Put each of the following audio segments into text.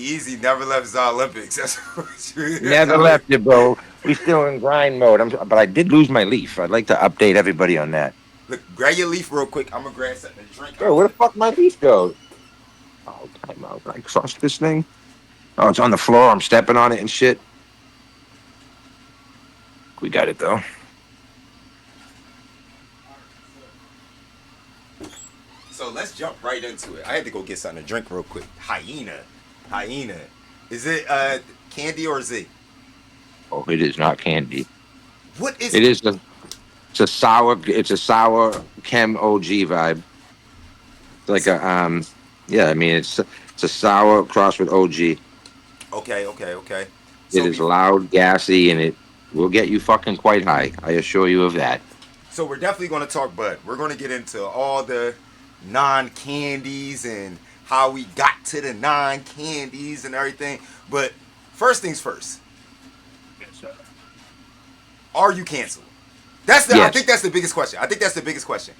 Easy never left the Olympics. That's what you Never tell me. left it, bro. We still in grind mode. But I did lose my leaf. I'd like to update everybody on that. Look, grab your leaf real quick. I'm gonna grab something to drink Bro, out where of the it. fuck my leaf go? Oh, time out. I trust this thing. Oh, it's on the floor. I'm stepping on it and shit. We got it though. So let's jump right into it. I had to go get something to drink real quick. Hyena. Is it candy or Z? Oh, it is not candy. What is It it? is the. It's a sour. It's a sour Chem OG vibe. It's like So a Yeah, I mean it's a sour cross with OG. okay. It So is be loud, gassy, and it will get you fucking quite high. I assure you of that. so we're definitely going to talk bud. We're going to get into all the non candies and how we got to the non candies and everything. But first things first, are you canceled? I Yes. think that's the biggest question. I think that's the biggest question.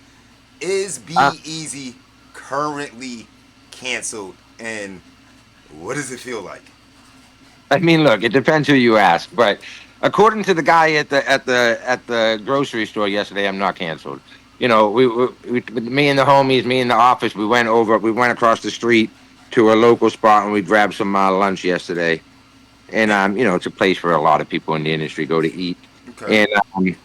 Is Uh, B Easy currently canceled, and what does it feel like? I mean, look, it depends who you ask, but according to the guy at the grocery store yesterday, I'm not canceled. You know, with me and the homies, me and the office, we went across the street to a local spot and we grabbed some lunch yesterday. And Now, it's a place where a lot of people in the industry go to eat. okay. And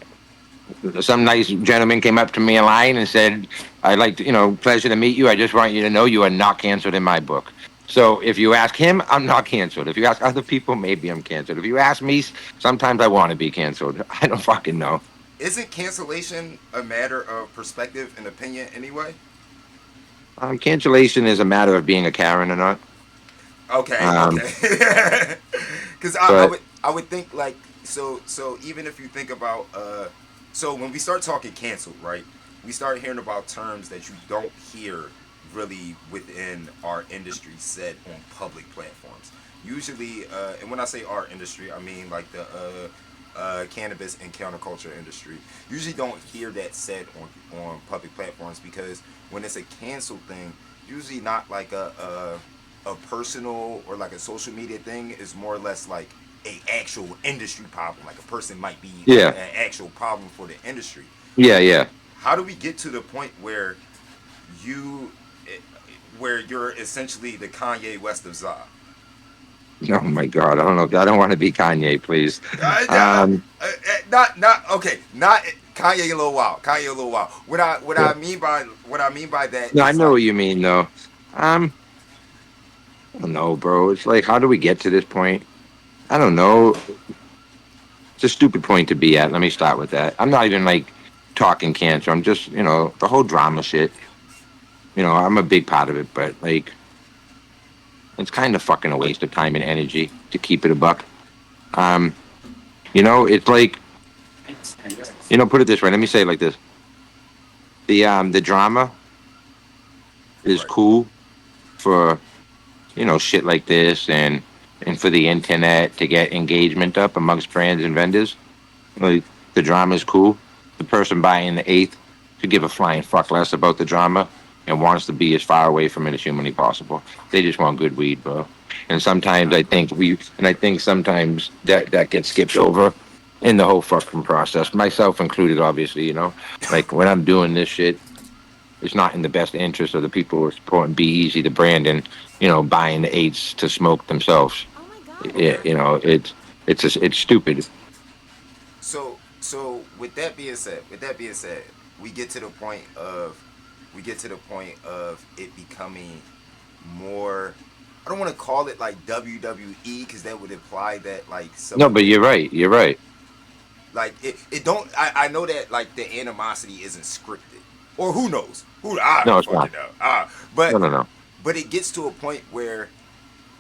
some nice gentleman came up to me in line and said, "I'd like to, pleasure to meet you. I just want you to know you are not canceled in my book." So if you ask him, I'm not canceled. If you ask other people, maybe I'm canceled. If you ask me, sometimes I want to be canceled. I don't fucking know. Isn't cancellation a matter of perspective and opinion anyway? Cancellation is a matter of being a Karen or not. Um, Okay. Because but I would think like so even if you think about so when we start talking canceled, right? We start hearing about terms that you don't hear really within our industry said on public platforms. Usually, and when I say our industry, I mean like the cannabis and counterculture industry. Usually don't hear that said on public platforms because when it's a cancel thing, usually not like a personal or like a social media thing is more or less like a actual industry problem. Like a person might be like yeah, an actual problem for the industry. yeah. How do we get to the point where you where you're essentially the Kanye West of za? Oh my God, I don't know. I don't want to be Kanye, please. Um, Not okay. Not Kanye a little while. Kanye a little while. What I mean by that no, I is know like what you mean, though. Um, I don't know, bro. It's like, how do we get to this point? I don't know. It's a stupid point to be at. Let me start with that. I'm not even like talking cancer. I'm just, the whole drama shit. I'm a big part of it, but like, it's kind of fucking a waste of time and energy to keep it a buck. Um, it's like, put it this way. Let me say it like this: the drama is right. cool for shit like this and for the internet to get engagement up amongst brands and vendors. Like the drama is cool. The person buying the eighth could give a flying fuck less about the drama and wants to be as far away from it as humanly possible. They just want good weed, bro. And sometimes I think sometimes that gets skipped over in the whole fucking process, myself included, obviously. Like when I'm doing this shit, it's not in the best interest of the people who are supporting Be Easy, the brand, and buying the eights to smoke themselves. It's stupid. So with that being said, we get to the point of we get to the point of it becoming more. I don't want to call it like WWE because that would imply that like some No, of but it you're right. You're right. like it don't I know that like the animosity isn't scripted or who knows who I No, don't it's not. fucking know No, no, no. but it gets to a point where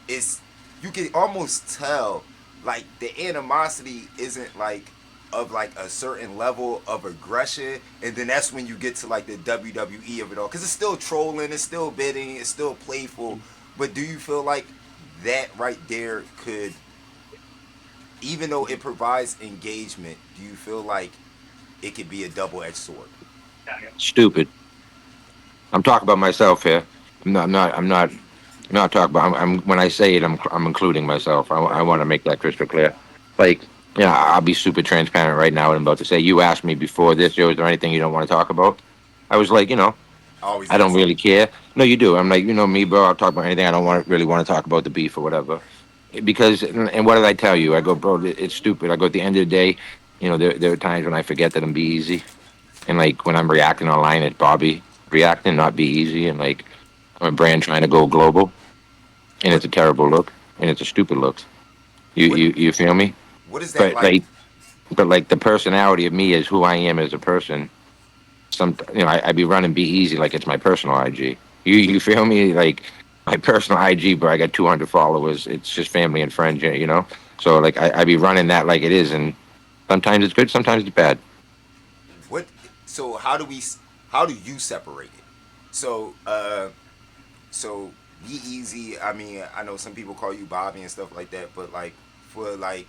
it's you can almost tell like the animosity isn't like of like a certain level of aggression and then that's when you get to like the WWE of it all because it's still trolling, it's still bidding, it's still playful, but do you feel like that right there could, even though it provides engagement, do you feel like it could be a double-edged sword? Stupid. I'm talking about myself here. I'm not. No, talk about. I'm when I say it, I'm including myself. I Right. want to make that crystal clear. Like, yeah, I'll be super transparent right now. What I'm about to say. You asked me before this, yo, is there anything you don't want to talk about? I was like, I always I don't answer. really care. No, you do. I'm like, me, bro. I'll talk about anything. I don't really want to talk about the beef or whatever. Because, and what did I tell you? I go, bro, it's stupid. I go, at the end of the day, there are times when I forget that I'm Be Easy, and like when I'm reacting online, it's Bobby reacting, not Be Easy, and like I'm a brand trying to go global, and What it's a terrible look, and it's a stupid look. You what you you feel me? what is that But like? like the personality of me is who I am as a person. I be running Be Easy like it's my personal IG. You feel me? Like my personal IG, bro. I got 200 followers. It's just family and friends, So like I be running that like it is, and sometimes it's good, sometimes it's bad. What? So how do you separate it? So so Be Easy. I mean, I know some people call you Bobby and stuff like that, but like for like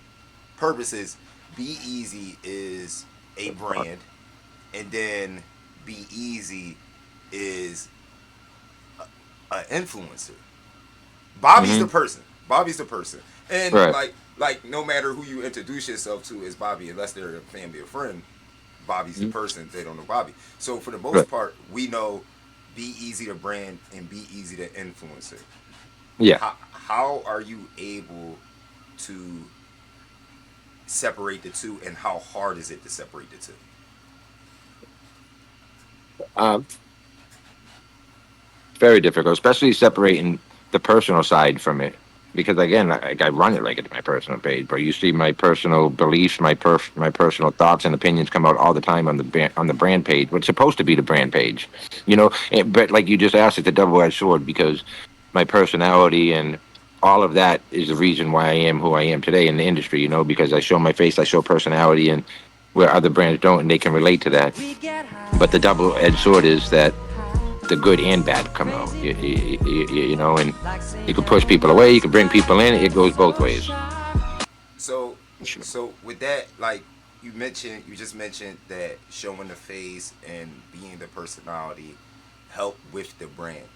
purposes, Be Easy is a brand, and then Be Easy is an influencer. Bobby's the Hmm. person. Bobby's the person. And Right. like no matter who you introduce yourself to as Bobby, unless they're a family or friend, Bobby's the Mhm. person. They don't know Bobby. So for the Right. most part, we know Be Easy to brand and Be Easy to influencer. Yeah. How are you able to separate the two, and how hard is it to separate the two? Um, Very difficult, especially separating the personal side from it. Because again, I run it like it's my personal page, but you see my personal beliefs, my personal thoughts and opinions come out all the time on the brand page. What's supposed to be the brand page, But like you just asked, it's a double edged sword because my personality and all of that is the reason why I am who I am today in the industry. Because I show my face, I show personality, and where other brands don't, and they can relate to that. But the double edged sword is that the good and bad come out. And you can push people away, you can bring people in. It goes both ways. So Sure. so with that, like you just mentioned that showing the face and being the personality help with the brand.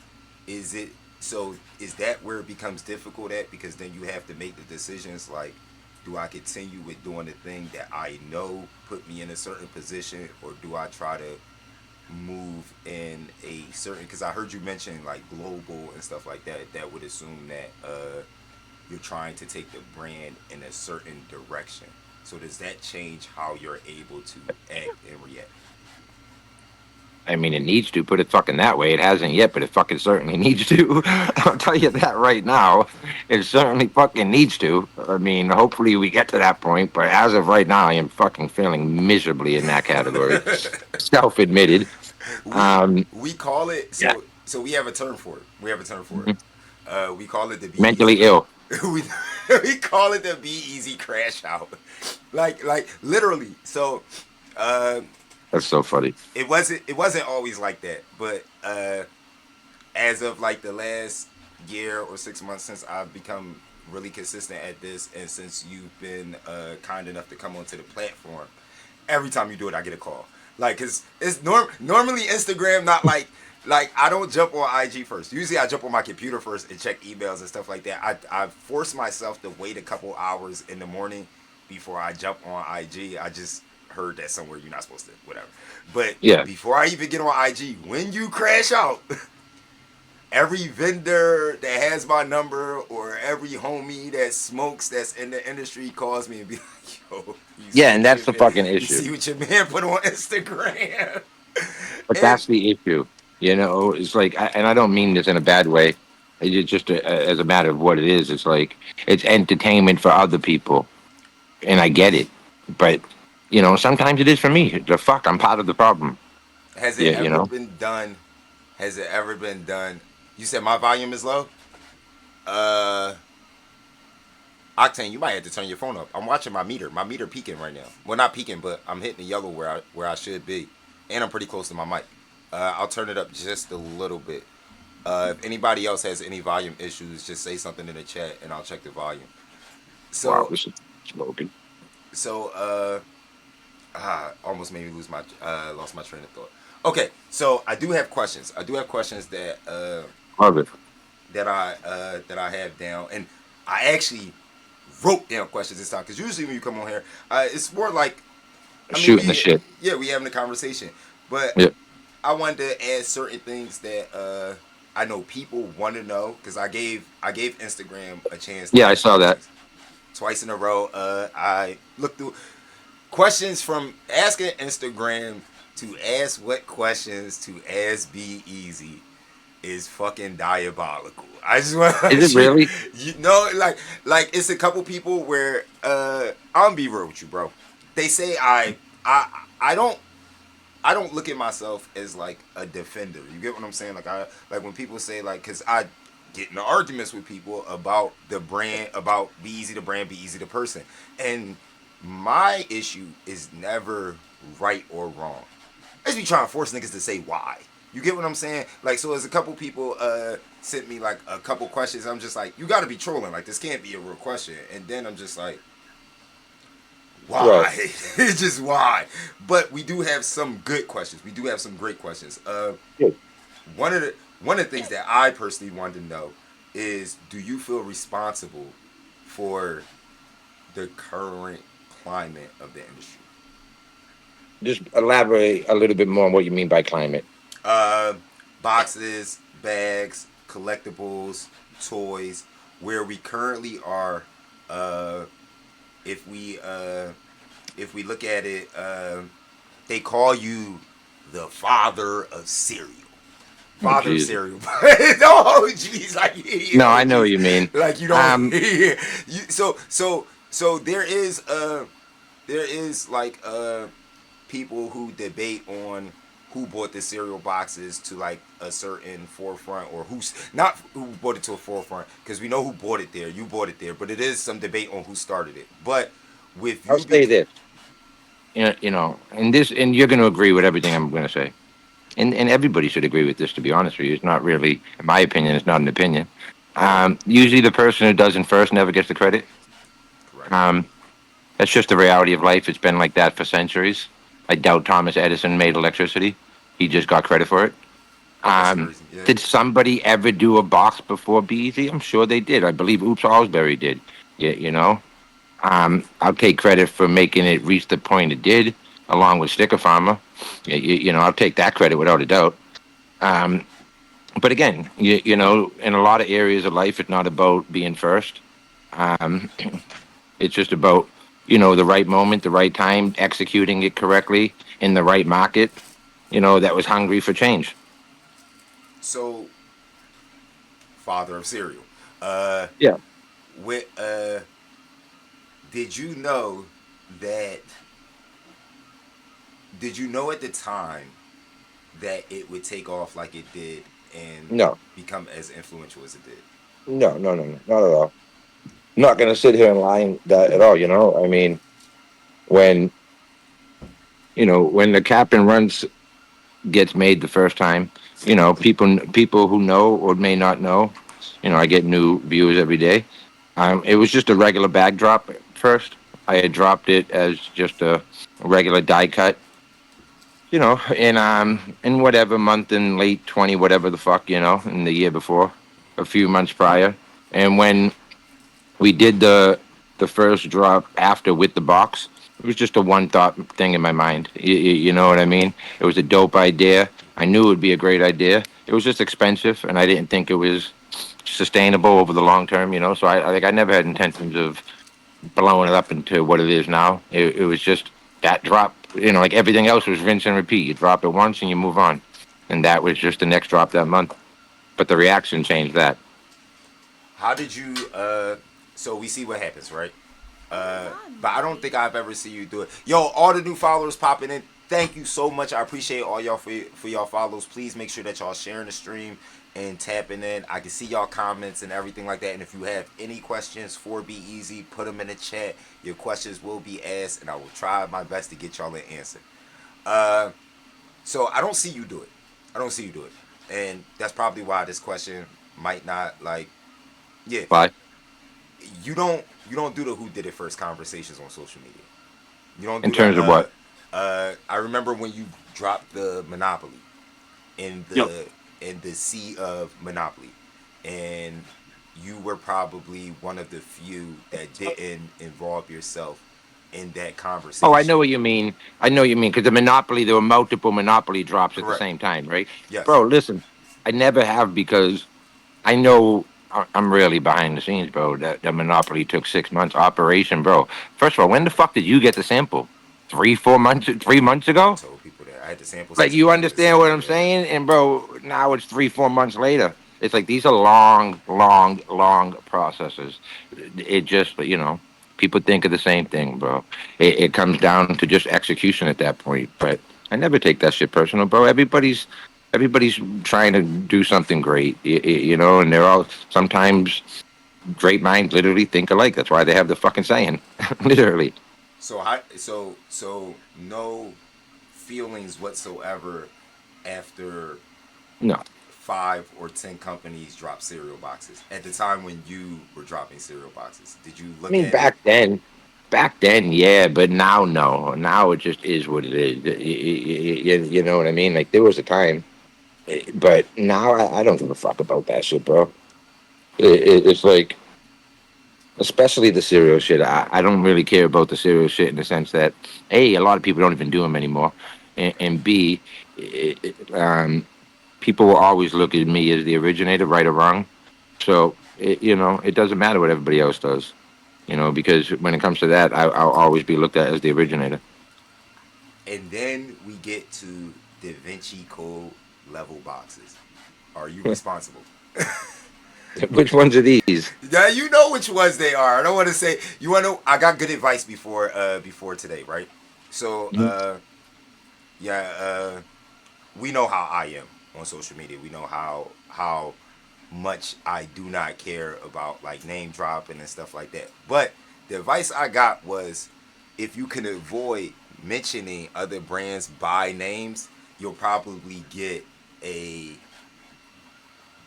Is it so is that where it becomes difficult at, because then you have to make the decisions like, do I continue with doing the thing that I know put me in a certain position, or do I try to move in a certain, because I heard you mention like global and stuff like that, that would assume that you're trying to take the brand in a certain direction. So does that change how you're able to act and react? I mean, it needs to put it fucking that way. It hasn't yet, but it fucking certainly needs to. I'll tell you that right now. It certainly fucking needs to. I mean, hopefully we get to that point, but as of right now, I am fucking failing miserably in that category. Self admitted. we Um, we call it, yeah. so we have a term for it. We have a term for it. Mhm. We call it the Be Easy. Mentally ill. we we call it the Be Easy crash out. Like literally. So uh, That's so funny. it wasn't always like that, but as of like the last year or 6 months since I've become really consistent at this, and since you've been kind enough to come onto the platform, every time you do it, I get a call. Like, cause it's normally Instagram, not like I don't jump on IG first. Usually, I jump on my computer first and check emails and stuff like that. I force myself to wait a couple hours in the morning before I jump on IG. I just heard that somewhere you're not supposed to, whatever. But Yeah. before I even get on IG, when you crash out, every vendor that has my number or every homie that smokes that's in the industry calls me and be like, "Yo, Yeah, and that's the fucking you issue. see what your man put on Instagram?" But And that's the issue. It's like, and I don't mean this in a bad way. It's just as a matter of what it is. It's like it's entertainment for other people, and I get it. But sometimes it is for me. The fuck, I'm part of the problem. has it Yeah, ever been done? Has it ever been done? You said my volume is low. Uh, Octane, you might have to turn your phone up. I'm watching my meter. My meter peaking right now. Well, not peaking, but I'm hitting the yellow where I should be, and I'm pretty close to my mic. I'll turn it up just a little bit. If anybody else has any volume issues, just say something in the chat, and I'll check the volume. wow, So, this is smoking. so almost made me lose my lost my train of thought. Okay, so I do have questions. I do have questions that Love it. that I have down, and I actually wrote down questions this time because usually when you come on here, it's more like, I mean, Shooting the shit. we having a conversation, but Yeah, I wanted to add certain things that I know people want to know because I gave Instagram a chance to yeah, I ask saw that. questions twice in a row. I looked through questions from asking Instagram to ask what questions to ask Be Easy is fucking diabolical. I just want Is it you, really? you know, like it's a couple people where I'm gonna be real with you, bro. They say I don't look at myself as like a defender. You get what I'm saying? Like I like when people say like, cause I get into arguments with people about the brand, about Be Easy the brand, Be Easy the person, and my issue is never right or wrong. I just be trying to force niggas to say why. You get what I'm saying? Like, so as a couple people sent me like a couple questions, I'm just like, you got to be trolling. Like, this can't be a real question. And then I'm just like, Right. why? It's just why. But we do have some good questions. We do have some great questions. Good. One of the one of the things that I personally wanted to know is, do you feel responsible for the current climate of the industry? Just elaborate a little bit more on what you mean by climate. Uh, Boxes, bags, collectibles, toys. Where we currently are, uh, if we uh, if we look at it, they call you the father of cereal. Oh, Father of Jesus. cereal. No OGs, like you No, I know what OGs, you mean. like you don't. Um, So there is like people who debate on who bought the cereal boxes to like a certain forefront, or who's not who bought it to a forefront, because we know who bought it there. You bought it there, but it is some debate on who started it. But with I'll you say be this. And this, and you're going to agree with everything I'm going to say. And everybody should agree with this. To be honest with you, it's not really, in my opinion, it's not an opinion. right, Usually, the person who does it first never gets the credit. correct. Um, that's just the reality of life. It's been like that for centuries. I doubt Thomas Edison made electricity. He just got credit for it. That's Um, crazy. Yeah. did somebody ever do a box before BEZ? I'm sure they did. I believe Oops Alsbury did. You know, I'll take credit for making it reach the point it did, along with Sticker Farmer. I'll take that credit without a doubt. Um, but again, in a lot of areas of life, it's not about being first. Um, it's just about the right moment, the right time, executing it correctly in the right market. That was hungry for change. So, father of cereal. Uh, Yeah. with did you know that? Did you know at the time that it would take off like it did and No. become as influential as it did? No. No. No. No. Not at all. I'm not going to sit here and lie that at all. I mean, when when the captain runs gets made the first time, people who know or may not know, I get new viewers every day. It was just a regular bag drop at first. I had dropped it as just a regular die cut, in whatever month in late 20, whatever the fuck, in the year before, a few months prior. And when we did the first drop after with the box, it was just a one thought thing in my mind. You know what I mean? It was a dope idea. I knew it would be a great idea. It was just expensive, and I didn't think it was sustainable over the long term. So I never had intentions of blowing it up into what it is now. It was just that drop. Like everything else was rinse and repeat. You drop it once and you move on, and that was just the next drop that month. But the reaction changed that. How did you? So we see what happens, right? But I don't think I've ever seen you do it. Yo, all the new followers popping in. Thank you so much. I appreciate all y'all for y'all follows. Please make sure that y'all sharing the stream and tapping in. I can see y'all comments and everything like that. And if you have any questions for Be Easy, put them in the chat. Your questions will be asked, and I will try my best to get y'all an answer. Uh, so I don't see you do it. I don't see you do it, and that's probably why this question might not like. Yeah, Why? you don't do the who did it first conversations on social media. You don't In do the terms of what? I remember when you dropped the Monopoly in Yep. the sea of Monopoly. and you were probably one of the few that didn't involve yourself in that Oh, I know conversation. what you mean. I know what you mean because the monopoly, there were multiple monopoly drops at the Correct. same time, right? Yes. Bro, listen, I never have because I know I'm really behind the scenes, bro. That the monopoly took 6 months operation, bro. First of all, when the fuck did you get the sample? 3, 4 months, 3 months I ago? told people that I had the sample Like since the you end of the understand what summer. I'm Yeah. saying? And bro, now it's 3, 4 months later. It's like these are long, long, long processes. It just, people think of the same thing, bro. It comes down to just execution at that point. But I never take that shit personal, bro. Everybody's trying to do something great, and they're all sometimes great minds literally think alike. That's why they have the fucking saying, literally. So no feelings whatsoever after No, 5 or 10 companies drop cereal boxes at the time when you were dropping cereal boxes. Did you I look mean at it? back then, yeah, but now, no. Now it just is what it is. You know what I mean? Like there was a time, but now I don't give a fuck about that shit, bro. It's like, especially the cereal shit. I don't really care about the cereal shit in the sense that a lot of people don't even do them anymore, and b, people will always look at me as the originator, right or wrong. So it doesn't matter what everybody else does. Because when it comes to that, I'll always be looked at as the originator. And then we get to Da Vinci Code level boxes. Are you responsible? Which ones are these? Yeah, you know which ones they are. I don't want to say. You want to know? I got good advice before today, right? So Mhm. yeah, we know how I am on social media. We know how much I do not care about like name dropping and stuff like that. But the advice I got was if you can avoid mentioning other brands by names, you'll probably get a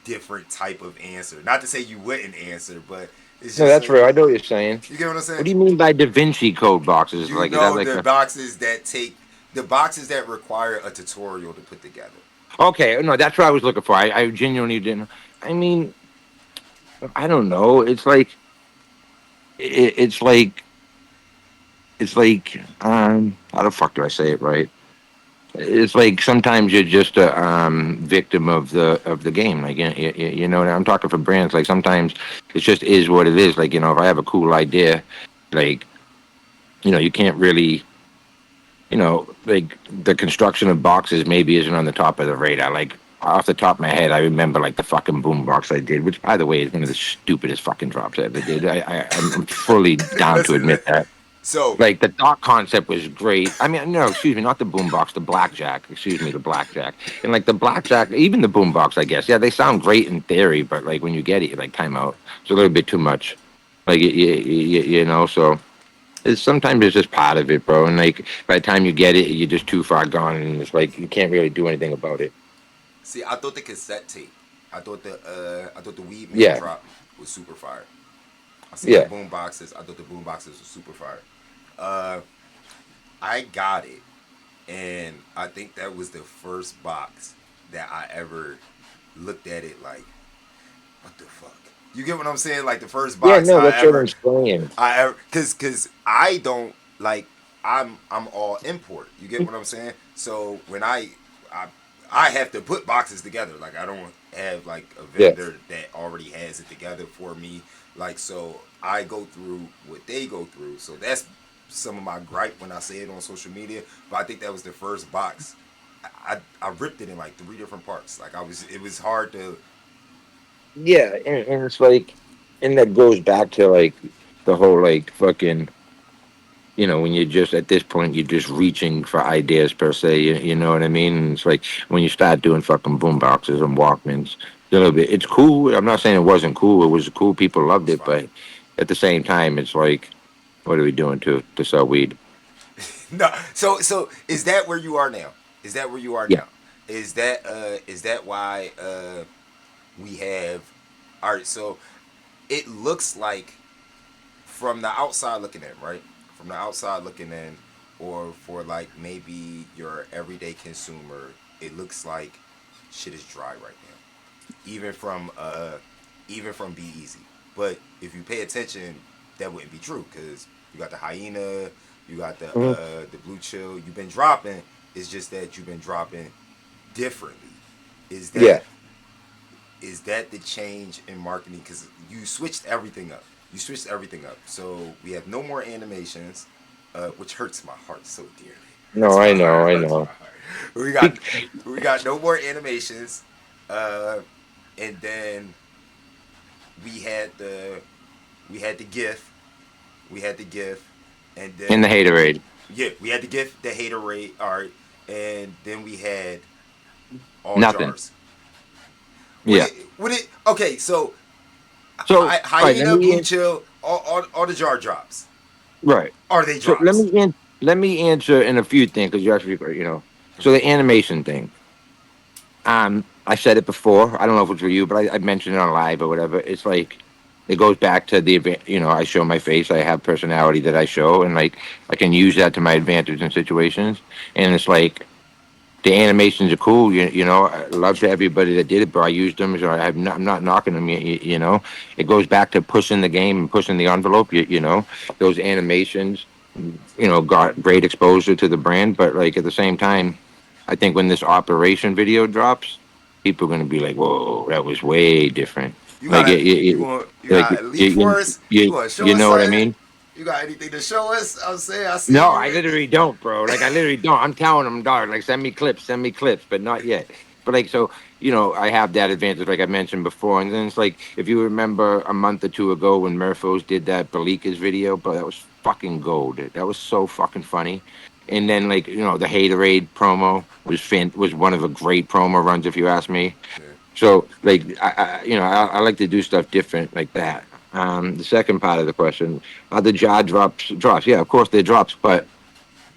different type of answer. Not to say you wouldn't answer, but it's No, just that's like real. I know what you're saying. you get what I'm What saying? do you mean by Da Vinci Code boxes? You Like, is that know like the a? boxes that take the boxes that require a tutorial to put together. Okay, no, that's what I was looking for. I genuinely didn't. I mean, I don't know. It's like how the fuck do I say it right? It's like sometimes you're just a victim of the game. Like I'm talking for brands. Like sometimes it just is what it is. Like if I have a cool idea, like you can't really like the construction of boxes maybe isn't on the top of the radar. Like off the top of my head, I remember like the fucking boom box I did, which by the way is one of the stupidest fucking drops I ever did. I'm fully down to Listen, admit that. so Like the dock concept was great. I mean, no, excuse me, not the boombox, the blackjack. Excuse me, the blackjack. And like the blackjack, even the boombox, I guess. Yeah, they sound great in theory, but like when you get it, you're like, time out. It's a little bit too much. Like so sometimes it's just part of it, bro. And like by the time you get it, you're just too far gone, and it's like you can't really do anything about it. see, I thought the cassette tape, I thought the Weed Man Yeah, drop was super fire. I seen the yeah, boom boxes. I thought the boom boxes were super fire. Uh, I got it, and I think that was the first box that I ever looked at it like, what the fuck? You get what I'm saying? Like the first yeah. box No, that's what I'm saying. I ever, cause I don't like, I'm all import. You get what I'm saying? So when I I have to put boxes together. Like I don't have like a Yeah, vendor that already has it together for me. Like so I go through what they go through. So that's some of my gripe when I say it on social media. But I think that was the first box. I ripped it in like 3 different parts. Like it was hard to. yeah, and it's like, and that goes back to like the whole like fucking when you're just at this point, you're just reaching for ideas per se. You know what I mean? And it's like when you start doing fucking boom boxes and Walkmans, a little bit. It's cool. I'm not saying it wasn't cool. It was cool. People loved It's it, fire. but at the same time, it's like, what are we doing to sell weed? No, so is that where you are now? Is that where you are Yeah, now? Is that why we have all right, so it looks like from the outside looking in, right? From the outside looking in, or for like maybe your everyday consumer, it looks like shit is dry right now. Even from even from B Easy. But if you pay attention, that wouldn't be true because you got the hyena, you got Mhm. the blue chill. You've been dropping. It's just that you've been dropping differently. Is that Yeah. is that the change in marketing? Because you switched everything up. You switched everything up. So we have no more animations, which hurts my heart so dearly. No, Hurts my I heart. know, I Hurts my know. heart. We got Be- we got no more animations, uh, and then we had the we had the GIF, we had the GIF, and In the then haterade, yeah, we had the GIF, the hater rate, all right, and then we had all nothing. jars. Would Yeah. it? Would it? Okay, so So, all right, let hyena, blue me chill, all the jar drops. right. Are they So let drops? me let me answer in a few things because you actually, So the animation thing. I said it before. I don't know if it was for you, but I mentioned it on live or whatever. It's like it goes back to I show my face. I have personality that I show, and like I can use that to my advantage in situations. And it's like the animations are cool. I love to everybody that did it, but I used them. So I'm not knocking them. It goes back to pushing the game and pushing the envelope. Those animations, got great exposure to the brand. But like at the same time, I think when this operation video drops, people are going to be like, "Whoa, that was way different." You Like, gotta you like got elite for us. You want to show you us know what I something? mean? You got anything to show us? I'm saying I see No, you. I literally don't, bro. Like I literally don't. I'm telling them, dog. Like send me clips, but not yet. But like so, I have that advantage, like I mentioned before. And then it's like if you remember a month or two ago when Murphos did that Belikas video, bro, that was fucking gold. That was so fucking funny. And then like the Haterade promo was one of the great promo runs, if you ask me. Yeah. So like I like to do stuff different like that. The second part of the question, are the jaw drops? Yeah, of course they're drops, but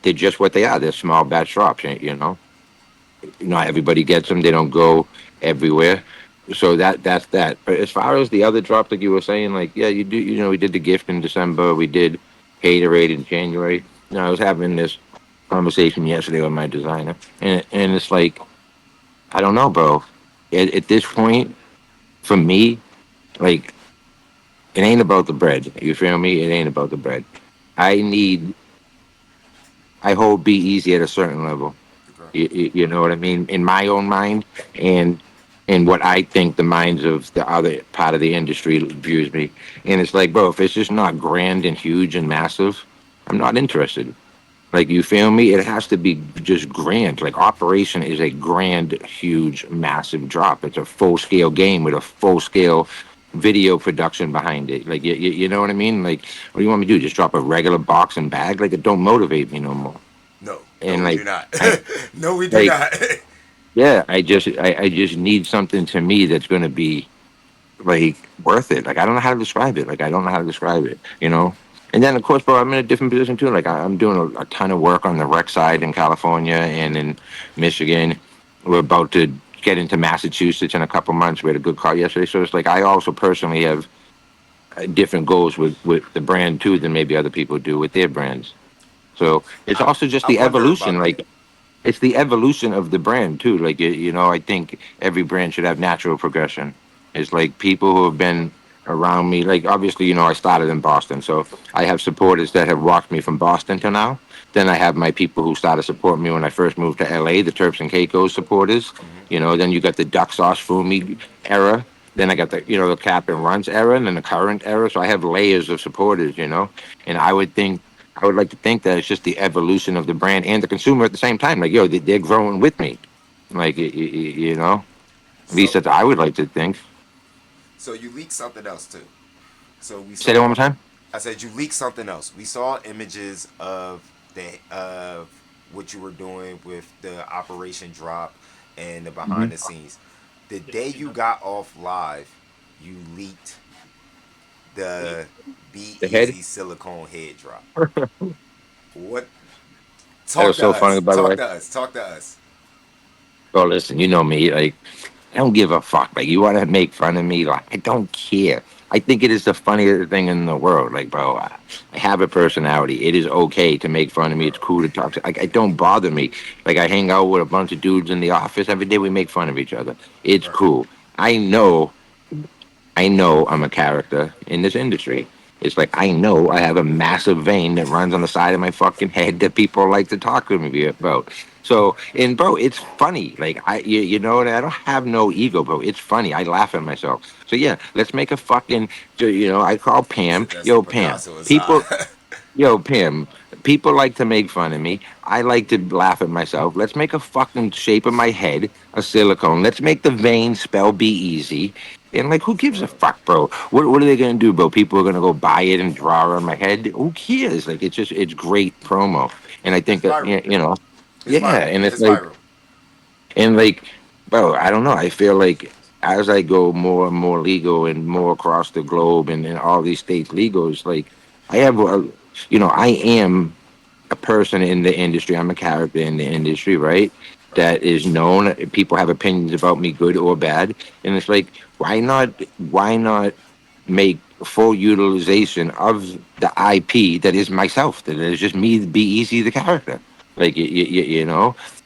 they're just what they are. They're small batch drops. Not everybody gets them. They don't go everywhere. So that's that. But as far as the other drops, like you were saying, like yeah, you do. We did the gift in December. We did Haterade in January. I was having this conversation yesterday with my designer, and it's like I don't know, bro. At this point, for me, like it ain't about the bread. You feel me? It ain't about the bread. I need. I hold Be Easy at a certain level. Okay. You know what I mean? In my own mind, and in what I think the minds of the other part of the industry views me. And it's like, bro, if it's just not grand and huge and massive, I'm not interested. Like, you feel me? It has to be just grand. Like, Operation is a grand, huge, massive drop. It's a full scale game with a full scale video production behind it. Like, you know what I mean? Like, what do you want me to do? Just drop a regular box and bag? Like, it don't motivate me no more. No, no, And we like, do not. I No, we do like, not. yeah, I just need something to me that's going to be like worth it. Like I don't know how to describe it. Like I don't know how to describe it. And then of course, bro, I'm in a different position too. Like I'm doing a ton of work on the rec side in California and in Michigan. We're about to get into Massachusetts in a couple months. We had a good call yesterday, so it's like I also personally have different goals with the brand too than maybe other people do with their brands. So it's I also just I the wonder evolution. about that. Like it's the evolution of the brand too. Like I think every brand should have natural progression. It's like people who have been around me. Like obviously, I started in Boston, so I have supporters that have walked me from Boston to now. Then I have my people who started supporting me when I first moved to LA, the Terps and Caicos supporters. Hmm. Then you got the Duck Sauce Fumi era. Then I got the Cap and Runs era, and then the current era. So I have layers of supporters. And I would like to think that it's just the evolution of the brand and the consumer at the same time. Like, yo, they're growing with me. Like, at least So that's I would like to think. so you leaked something else too. So we Say that one saw. more time. I said you leaked something else. We saw images of what you were doing with the operation drop and the behind Hmm. the scenes. The day you got off live, you leaked the B The head. Easy silicone head drop. What? That Talk was to so funny, us. by the Talk way. to us. Talk to us. Bro, listen, you know me. Like, I don't give a fuck. Like, you want to make fun of me? Like, I don't care. I think it is the funniest thing in the world. Like, bro, I have a personality. It is okay to make fun of me. It's cool to talk to. Like, it don't bother me. Like, I hang out with a bunch of dudes in the office every day. We make fun of each other. It's Right. cool. I know. I know I'm a character in this industry. It's like I know I have a massive vein that runs on the side of my fucking head that people like to talk to me about. So, and bro, it's funny. Like you know, I don't have no ego, bro. It's funny. I laugh at myself. So yeah, let's make a fucking. I call He Pam. said that's the Yo, Pam. Picasso inside. People. Yo, Pam, people like to make fun of me. I like to laugh at myself. Let's make a fucking shape of my head, a silicone. Let's make the vein spell be easy. And like, who gives a Bro, fuck, bro? What are they gonna do, bro? People are gonna go buy it and draw on my head. Who cares? Like, it's great promo. And I it's think that viral. It's yeah. viral. And it's It's like, viral. and like, bro, I don't know. I feel like as I go more and more legal and more across the globe and all these states legal, it's like I have I am a person in the industry. I'm a character in the industry, right? Right. That is known. People have opinions about me, good or bad, and it's like, why not make full utilization of the IP that is myself? That is just me, be easy, the character. Like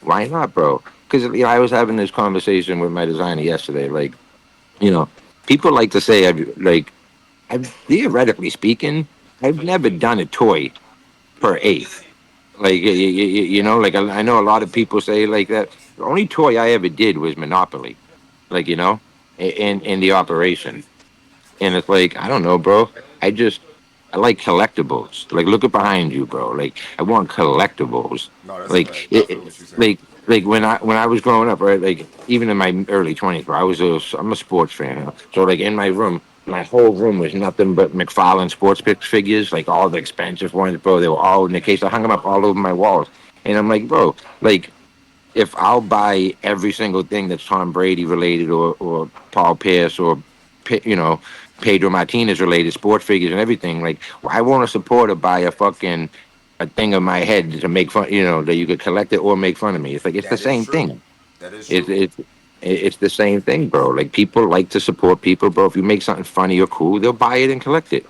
why not, bro? Because I was having this conversation with my designer yesterday. Like, you know, people like to say, I've theoretically speaking, I've never done a toy per eighth. Like like I know a lot of people say like that. The only toy I ever did was Monopoly. Like in the operation, and it's like I don't know, bro. I like collectibles. Like look at behind you, bro. Like I want collectibles. No, that's a Like fact. I feel what you're saying. like when I was growing up, right? Like even in my early 20s, bro. I'm a sports fan. So like in my room, my whole room was nothing but McFarlane sports picks figures, like all the expensive ones, bro. They were all in the case. I hung them up all over my walls, and I'm like, bro, like if I'll buy every single thing that's Tom Brady related or Paul Pierce or you know Pedro Martinez related sports figures and everything, like why won't a supporter buy a thing of my head to make fun, that you could collect it or make fun of me? It's like it's the That is same true. thing. That is It's true. it's it's the same thing, bro. Like people like to support people, bro. If you make something funny or cool, they'll buy it and collect it.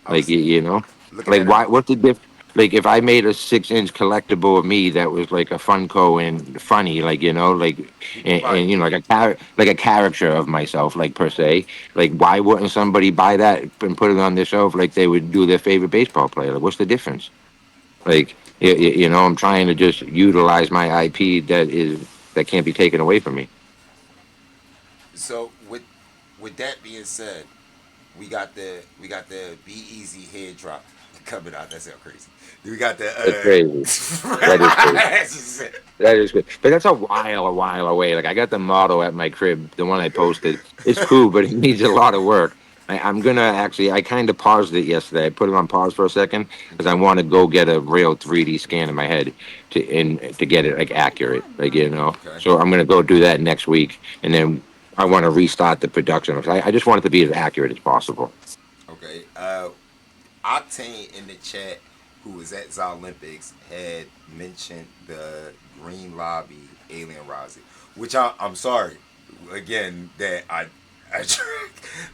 I Like was looking like at it. why? What's the diff? Like if I made a 6-inch collectible of me that was like a Funko and funny, like People buy it. and like like a caricature of myself, like per se. Like why wouldn't somebody buy that and put it on their shelf like they would do their favorite baseball player? Like what's the difference? Like I'm trying to just utilize my IP that can't be taken away from me. So with that being said, we got the Be Easy head drop coming out. That sounds crazy. We got That's crazy. That is crazy. That's just it. That is good. But that's a while away. Like I got the model at my crib, the one I posted. It's cool, but it needs a lot of work. I'm gonna actually. I kind of paused it yesterday. I put it on pause for a second because I Okay. want to go get a real 3D scan in my head to get it like accurate. Okay. So I'm gonna go do that next week, and then I want to restart the production. I just want it to be as accurate as possible. Okay. Octane in the chat, who was at Olympics, had mentioned the Green Lobby Alien Rising, which I'm sorry again that I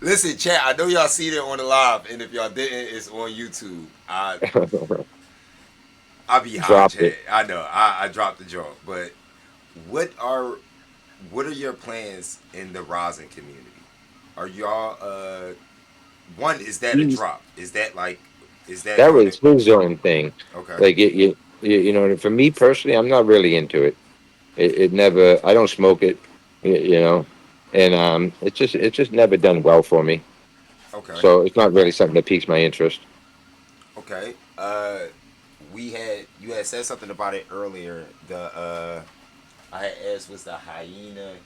listen, chat. I know y'all see that on the live, and if y'all didn't, it's on YouTube. I be high, Dropped chat. it. I know. I dropped the jaw, but what are what are your plans in the Rising community? Are y'all one, is that a drop? Is that That gonna was his own thing. okay. Like for me personally, I'm not really into it. It never. I don't smoke it. And it's just never done well for me. Okay. So it's not really something that piques my interest. Okay. We had you had said something about it earlier. The I had asked was the hyena.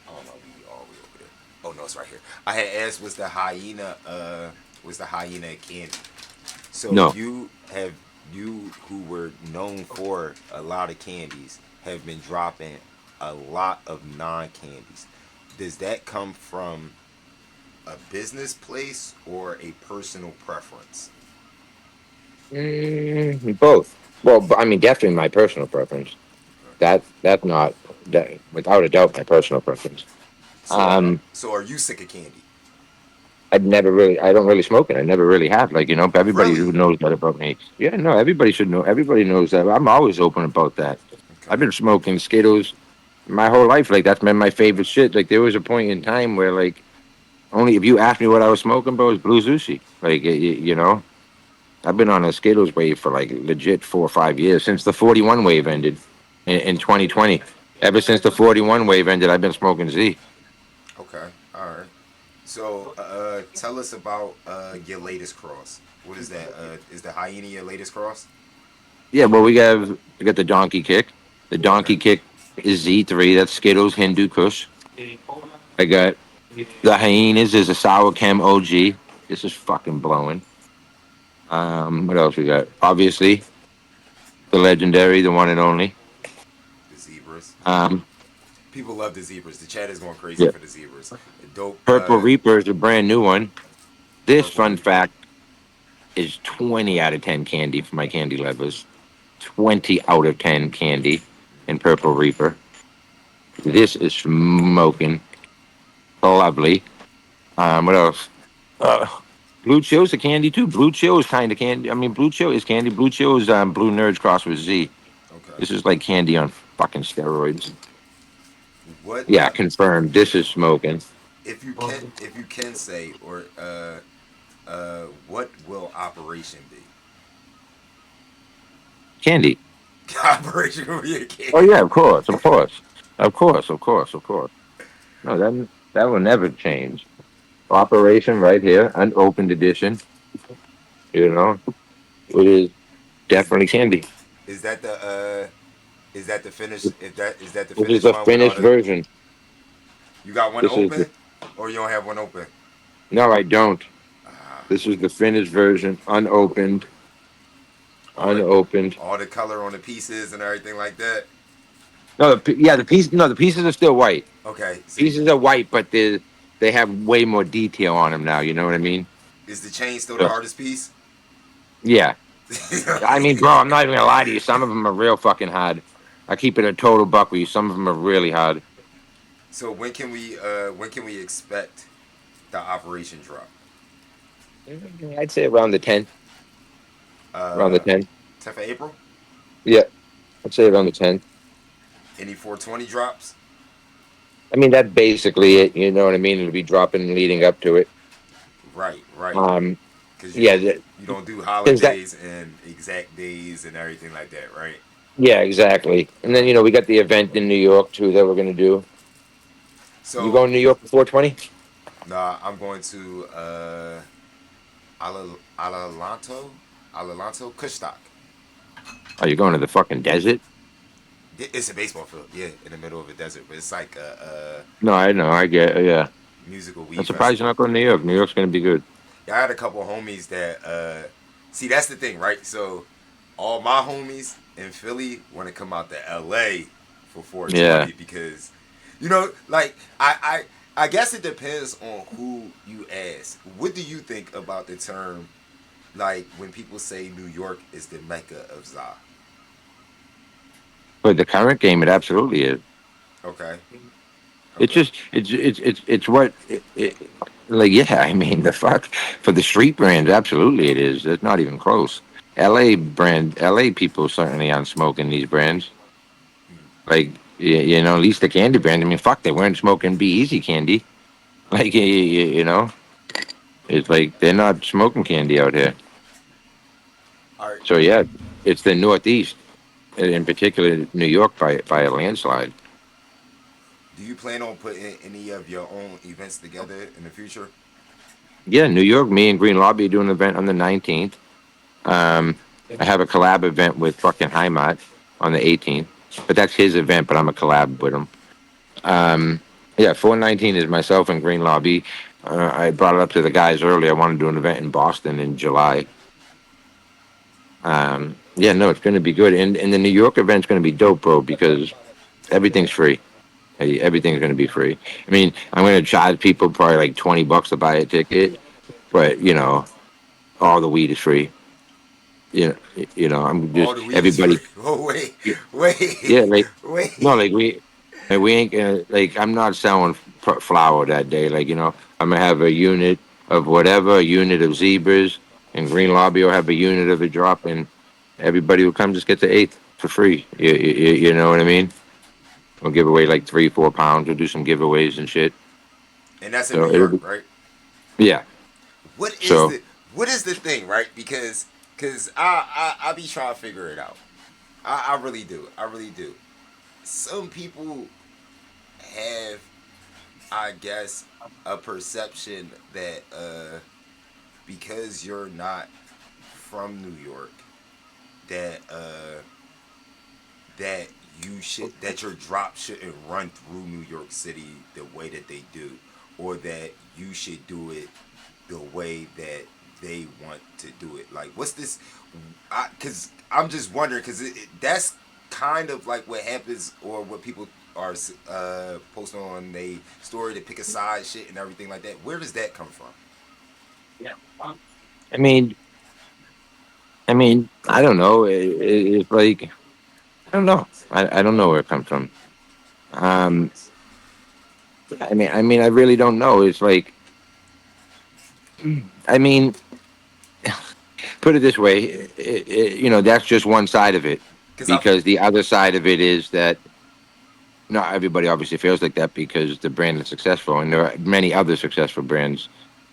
Oh no, we all the way over there. Oh no, it's right here. I had asked was the hyena a candy? So No. you who were known for a lot of candies have been dropping a lot of non candies. Does that come from a business place or a personal preference? Both. Well, I mean, definitely my personal preference. That's not that without a doubt my personal preference. Um, So are you sick of candy? I don't really smoke it. I never really have. Like, everybody Really? who knows that about me. Yeah, no, everybody should know. Everybody knows that. I'm always open about that. I've Okay. been smoking Skittles my whole life. Like, that's been my favorite shit. Like, there was a point in time where, like, Only if you asked me what I was smoking, bro, it's blue sushi. Like you know, I've been on a Skittles wave for like legit 4 or 5 years since the 41 wave ended in 2020. Ever since the 41 wave ended, I've been smoking Z. Okay, all right. So, tell us about your latest cross. What is that? Is the hyena your latest cross? Yeah, well, we got the Donkey Kick. The Okay. Donkey Kick is Z3. That's Skittles Hindu Kush. I got the Hyenas is a Sour Chem OG. This is fucking blowing. What else we got? Obviously, the legendary, the one and only. The zebras. Um, People love the zebras. The chat is going crazy yeah, for the zebras. Dope. Purple Reaper is a brand new one. This Purple fun reaper. fact is 20 out of 10 candy for my candy lovers. 20 out of 10 candy in Purple Reaper. This is smoking lovely. What else? Uh, Blue Chill's a candy too. Blue Chill is kind of candy. I mean, Blue Chill is candy. Blue Chill is Blue Nerds crossed with Z. Okay. This is like candy on fucking steroids. What Yeah, confirmed. This is smoking if you can say or what will operation be? candy. Operation will be a Oh candy. yeah, of course, of course, of course, of course, of course. No, that will never change. Operation right here, unopened edition. You know, it is Is definitely candy. is that the is that the finish? If that is that the This is finished the one with all finished the version. you got one This is the open, or you don't have one open? no, I don't. Ah, This is the finished version, unopened, all the unopened. all the color on the pieces and everything like that. No, yeah, the piece. No, the pieces are still white. Okay, so Pieces are white, but they have way more detail on them now. You know what I mean? is the chain still the So, hardest piece? yeah. I mean, bro, I'm not even gonna lie to you. Some of them are real fucking hard. I keep it a total buck with you. Some of them are really hard. So when can we expect the operation drop? I'd say around the 10th. Around the Uh, 10th. 10th of April. Yeah, I'd say around the 10th. Any 420 drops? I mean, that's basically it. You know what I mean? It'll be dropping leading up to it. Right, right. Um, Because yeah, you don't do because that. holidays and exact days and everything like that, right? Yeah, exactly. And then we got the event in New York too that we're gonna do. You So going to New York for 420? nah, I'm going to Alalanto, Alalanto, Kushstock. Are you going to the fucking desert? It's a baseball field, yeah, in the middle of a desert, but it's like No, I know. I get. Yeah, a musical I'm weed surprised you're festival. not going to New York. New York's gonna be good. Yeah, I had a couple homies that see that's the thing, right? So all my homies in Philly want to come out to LA for Yeah. 420 because like I guess it depends on who you ask. What do you think about the term like when people say New York is the mecca of za? But the current game, it absolutely is. Okay. It's Okay. just it's what like yeah. I mean the fuck for the street brands, absolutely it is. It's not even close. LA people certainly aren't smoking these brands. Like at least the candy brand. I mean, fuck, they weren't smoking B Easy candy. Like it's like they're not smoking candy out here. All right. So yeah, it's the Northeast, in particular New York by a landslide. Do you plan on putting any of your own events together in the future? Yeah, New York. Me and Green Lobby are doing an event on the 19th. Um, I have a collab event with fucking Heimat on the 18th, but that's his event. But I'm a collab with him. Um, yeah, 419 is myself and Green Lobby. I brought it up to the guys earlier. I want to do an event in Boston in July. Yeah, no, it's going to be good, and the New York event's going to be dope, bro, because everything's free. Hey, everything's going to be free. I mean, I'm going to charge people probably like $20 to buy a ticket, but all the weed is free. I'm All just the weed is free. everybody. Oh wait, wait, Yeah, like no, wait. we ain't gonna like. I'm not selling flour that day. Like I'm gonna have a unit of whatever, a unit of zebras, and Green Lobby will have a unit of a drop, and everybody will come just get the eighth for free. You know what I mean? We'll give away like 3, 4 pounds. We'll do some giveaways and shit. And that's in New So it'll York, be right? Yeah. What is So the what is the thing, right? Because I be trying to figure it out. I really do. I really do. Some people have, I guess, a perception that because you're not from New York, that that you should that your drop shouldn't run through New York City the way that they do, or that you should do it the way that they want to do it. Like, what's this? Because I'm just wondering, because that's kind of like what happens, or what people are posting on they story to pick a side shit and everything like that. Where does that come from? I mean, I don't know. It's like I don't know. I don't know where it comes from. Um, I really don't know. It's like, I mean, put it this way, that's just one side of it, Because I because the other side of it is that not everybody obviously feels like that because the brand is successful, and there are many other successful brands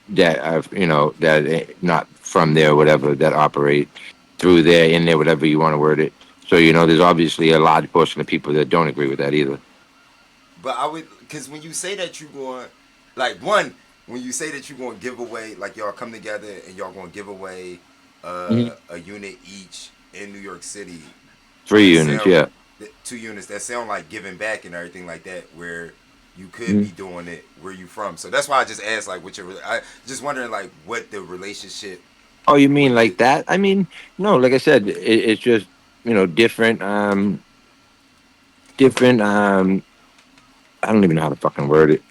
that have, that not from there, whatever, that operate through there, in there, whatever you want to word it. So, there's obviously a large portion of people that don't agree with that either. But I would, because when you say that you going, like, one, when you say that you going to give away, like, y'all come together and y'all going to give away Mhm. a unit each in New York City, Three that units, sound, yeah. 2 units that sound like giving back and everything like that, where you could Mhm. be doing it where you from. So that's why I just asked, like, what your, I just wondering, like, what the relationship Oh, you mean with the, like that? I mean, no, like I said, it's just, different, different, I don't even know how to fucking word it.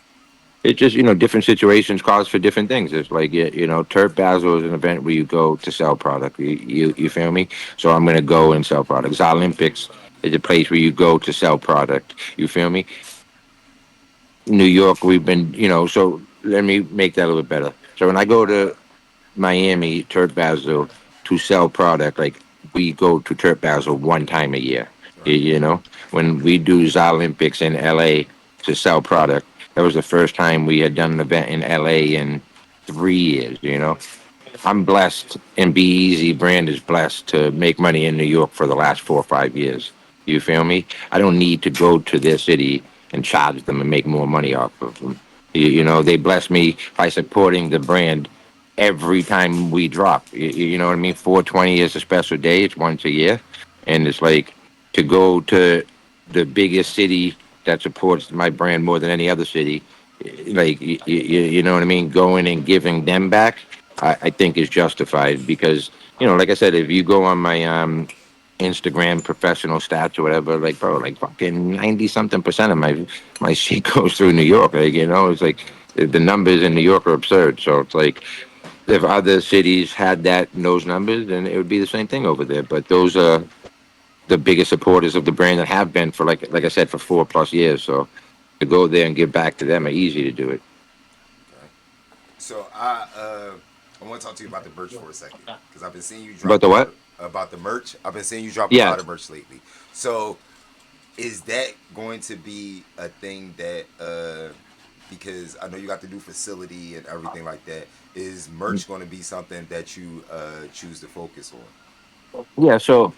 It's just, different situations cause for different things. It's like, Turf Basel is an event where you go to sell product. You feel me? So I'm going to go and sell products. Olympics is a place where you go to sell product. You feel me? New York, we've been, so let me make that a little bit better. So when I go to Miami, Turf Basel, to sell product, like we go to Turf Basel one time a year. You, right? you know, when we do Olympics in LA to sell product, that was the first time we had done an event in LA in 3 years. I'm blessed, and B Easy brand is blessed to make money in New York for the last 4 or 5 years. You feel me? I don't need to go to their city and charge them and make more money off of them. They bless me by supporting the brand every time we drop. You know what I mean? 420 is a special day. It's once a year, and it's like to go to the biggest city that supports my brand more than any other city. Like you know what I mean? Going and giving them back, I think is justified because like I said, if you go on my Instagram professional stats or whatever, like bro, like fucking 90 something% of my shit goes through New York. Like it's like the numbers in New York are absurd. So it's like if other cities had those numbers, then it would be the same thing over there. But those are the biggest supporters of the brand that have been for like I said for 4+ years. So to go there and give back to them are easy to do it. Okay. So I want to talk to you about the merch for a second, because I've been seeing you But drop the what? about the merch. I've been seeing you drop a Yeah. lot of merch lately. So is that going to be a thing that because I know you got the new facility and everything like that, is merch going to be something that you choose to focus on? Yeah. So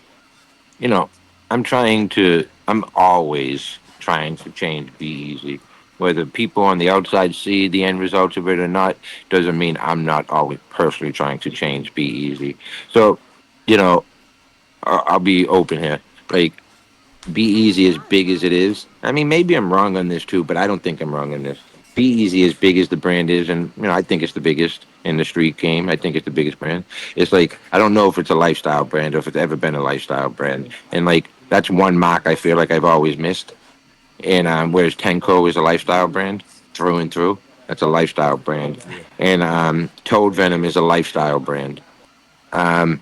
you know, I'm always trying to change Be Easy. Whether people on the outside see the end results of it or not, doesn't mean I'm not always personally trying to change Be Easy. So, you know, I'll be open here. Like, Be Easy, as big as it is. I mean, maybe I'm wrong on this too, but I don't think I'm wrong on this. Be Easy, as big as the brand is, and I think it's the biggest in the street game. I think it's the biggest brand. It's like I don't know if it's a lifestyle brand or if it's ever been a lifestyle brand, and like that's one mark I feel like I've always missed. And whereas Tenko is a lifestyle brand through and through, that's a lifestyle brand, Yeah. and Toad Venom is a lifestyle brand. Um,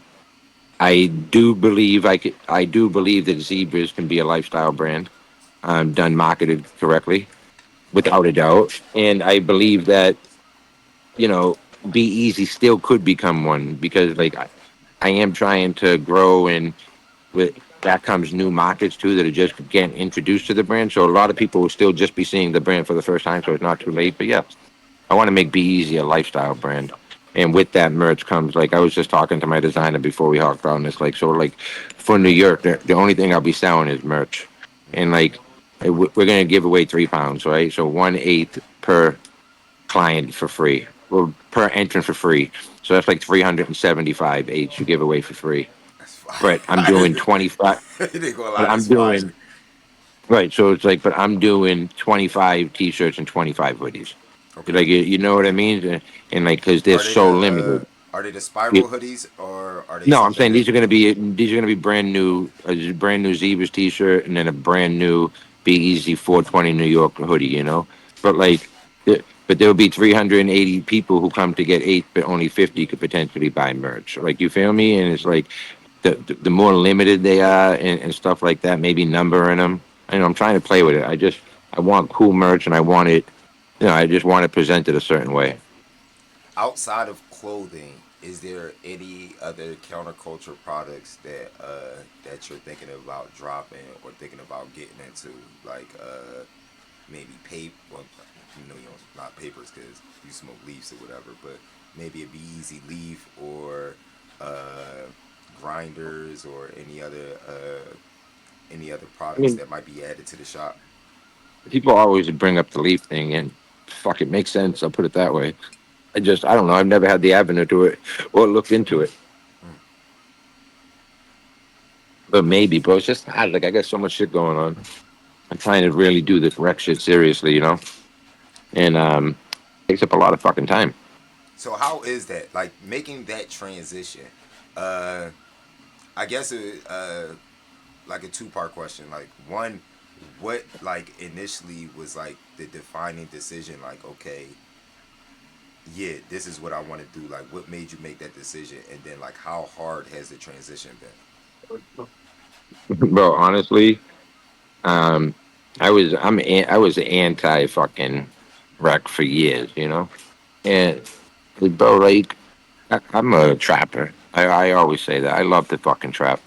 I do believe that zebras can be a lifestyle brand, done marketed correctly, without a doubt. And I believe that you know, Be Easy still could become one because like I am trying to grow, and with that comes new markets too that are just getting introduced to the brand. So a lot of people will still just be seeing the brand for the first time. So it's not too late. But yeah, I want to make Be Easy a lifestyle brand. And with that merch comes like I was just talking to my designer before we hopped on this. Like so, like for New York, the only thing I'll be selling is merch, and like we're gonna give away £3, right? So 1/8 per client for free, well per entrant for free. So that's like 375 each you give away for free. That's But fire. I'm doing 25. You didn't go a But lot. I'm That's fire. doing right. So it's like, but I'm doing 25 t-shirts and 25 hoodies. Okay. Like you know what I mean? And like because they're Are they so limited. the spiral hoodies or are they No, I'm something saying that? these are gonna be brand new, a brand new Zebras T-shirt, and then a brand new Be Easy 420 New York hoodie. But like, but there will be 380 people who come to get eight, but only 50 could potentially buy merch. Like you feel me? And it's like the more limited they are and stuff like that, maybe numbering them. I'm trying to play with it. I want cool merch, and I want it. I just want it presented a certain way. Outside of clothing, is there any other counterculture products that you're thinking about dropping or thinking about getting into, like maybe paper? Well, you know, not papers because you smoke leaves or whatever, but maybe a Be Easy leaf or uh, grinders or any other I products mean, that might be added to the shop. people always bring up the leaf thing, and fuck, it makes sense. I'll put it that way. I don't know. I've never had the avenue to it or looked into it. Mm. But maybe, bro. It's just hard. Like I got so much shit going on. I'm trying to really do this rec shit seriously. And takes up a lot of fucking time. So how is that like making that transition? Uh, I guess like a two-part question. Like one, what like initially was like the defining decision? Like okay, yeah, this is what I want to do. Like what made you make that decision? And then like how hard has the transition been? Bro, honestly, um, I was anti fucking rec for years. And bro, like I'm a trapper. I always say that. I love to fucking trap.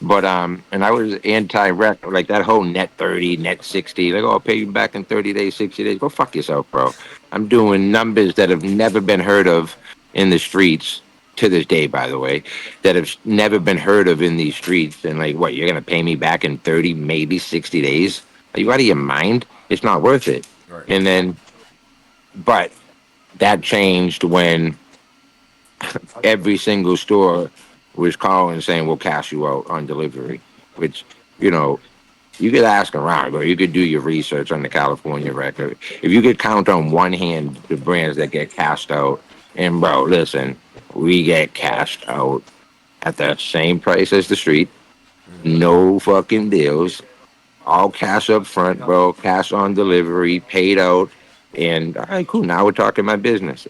But and I was anti-rec, like that whole net 30, net 60. Like, oh, I'll pay you back in 30 days, 60 days. Go fuck yourself, bro. I'm doing numbers that have never been heard of in the streets to this day, by the way, that have never been heard of in these streets. And like, what, you're gonna pay me back in 30, maybe 60 days? Are you out of your mind? It's not worth it. Right. And then, but that changed when every single store was calling saying we'll cash you out on delivery, which you know you could ask around, or you could do your research on the California record. If you could count on one hand the brands that get cashed out, and bro, listen, we get cashed out at the same price as the street, Mm-hmm. no fucking deals, all cash up front, bro, cash on delivery, paid out. And all right, cool. Now we're talking my business.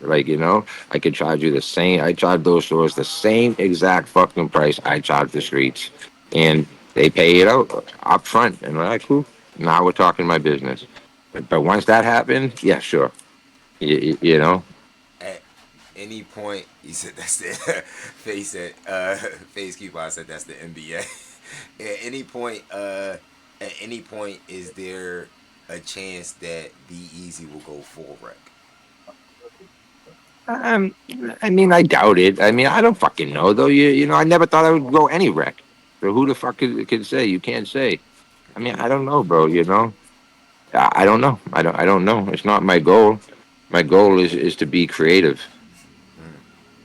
I could charge you the same. I charge those stores the same exact fucking price I charge the streets, and they pay it out up front. And all right, cool. Now we're talking my business. But once that happened, yeah, sure. You know, At any point, he said that's the face said face keeper. I said that's the NBA. at any point, at any point, is there a chance that Be Easy will go full wreck? um, I mean, I doubt it. I mean, I don't fucking know though. I never thought I would go any wreck. So who the fuck can say? You can't say. I mean, I don't know, bro. I don't know. I don't know. It's not my goal. My goal is to be creative. Mm.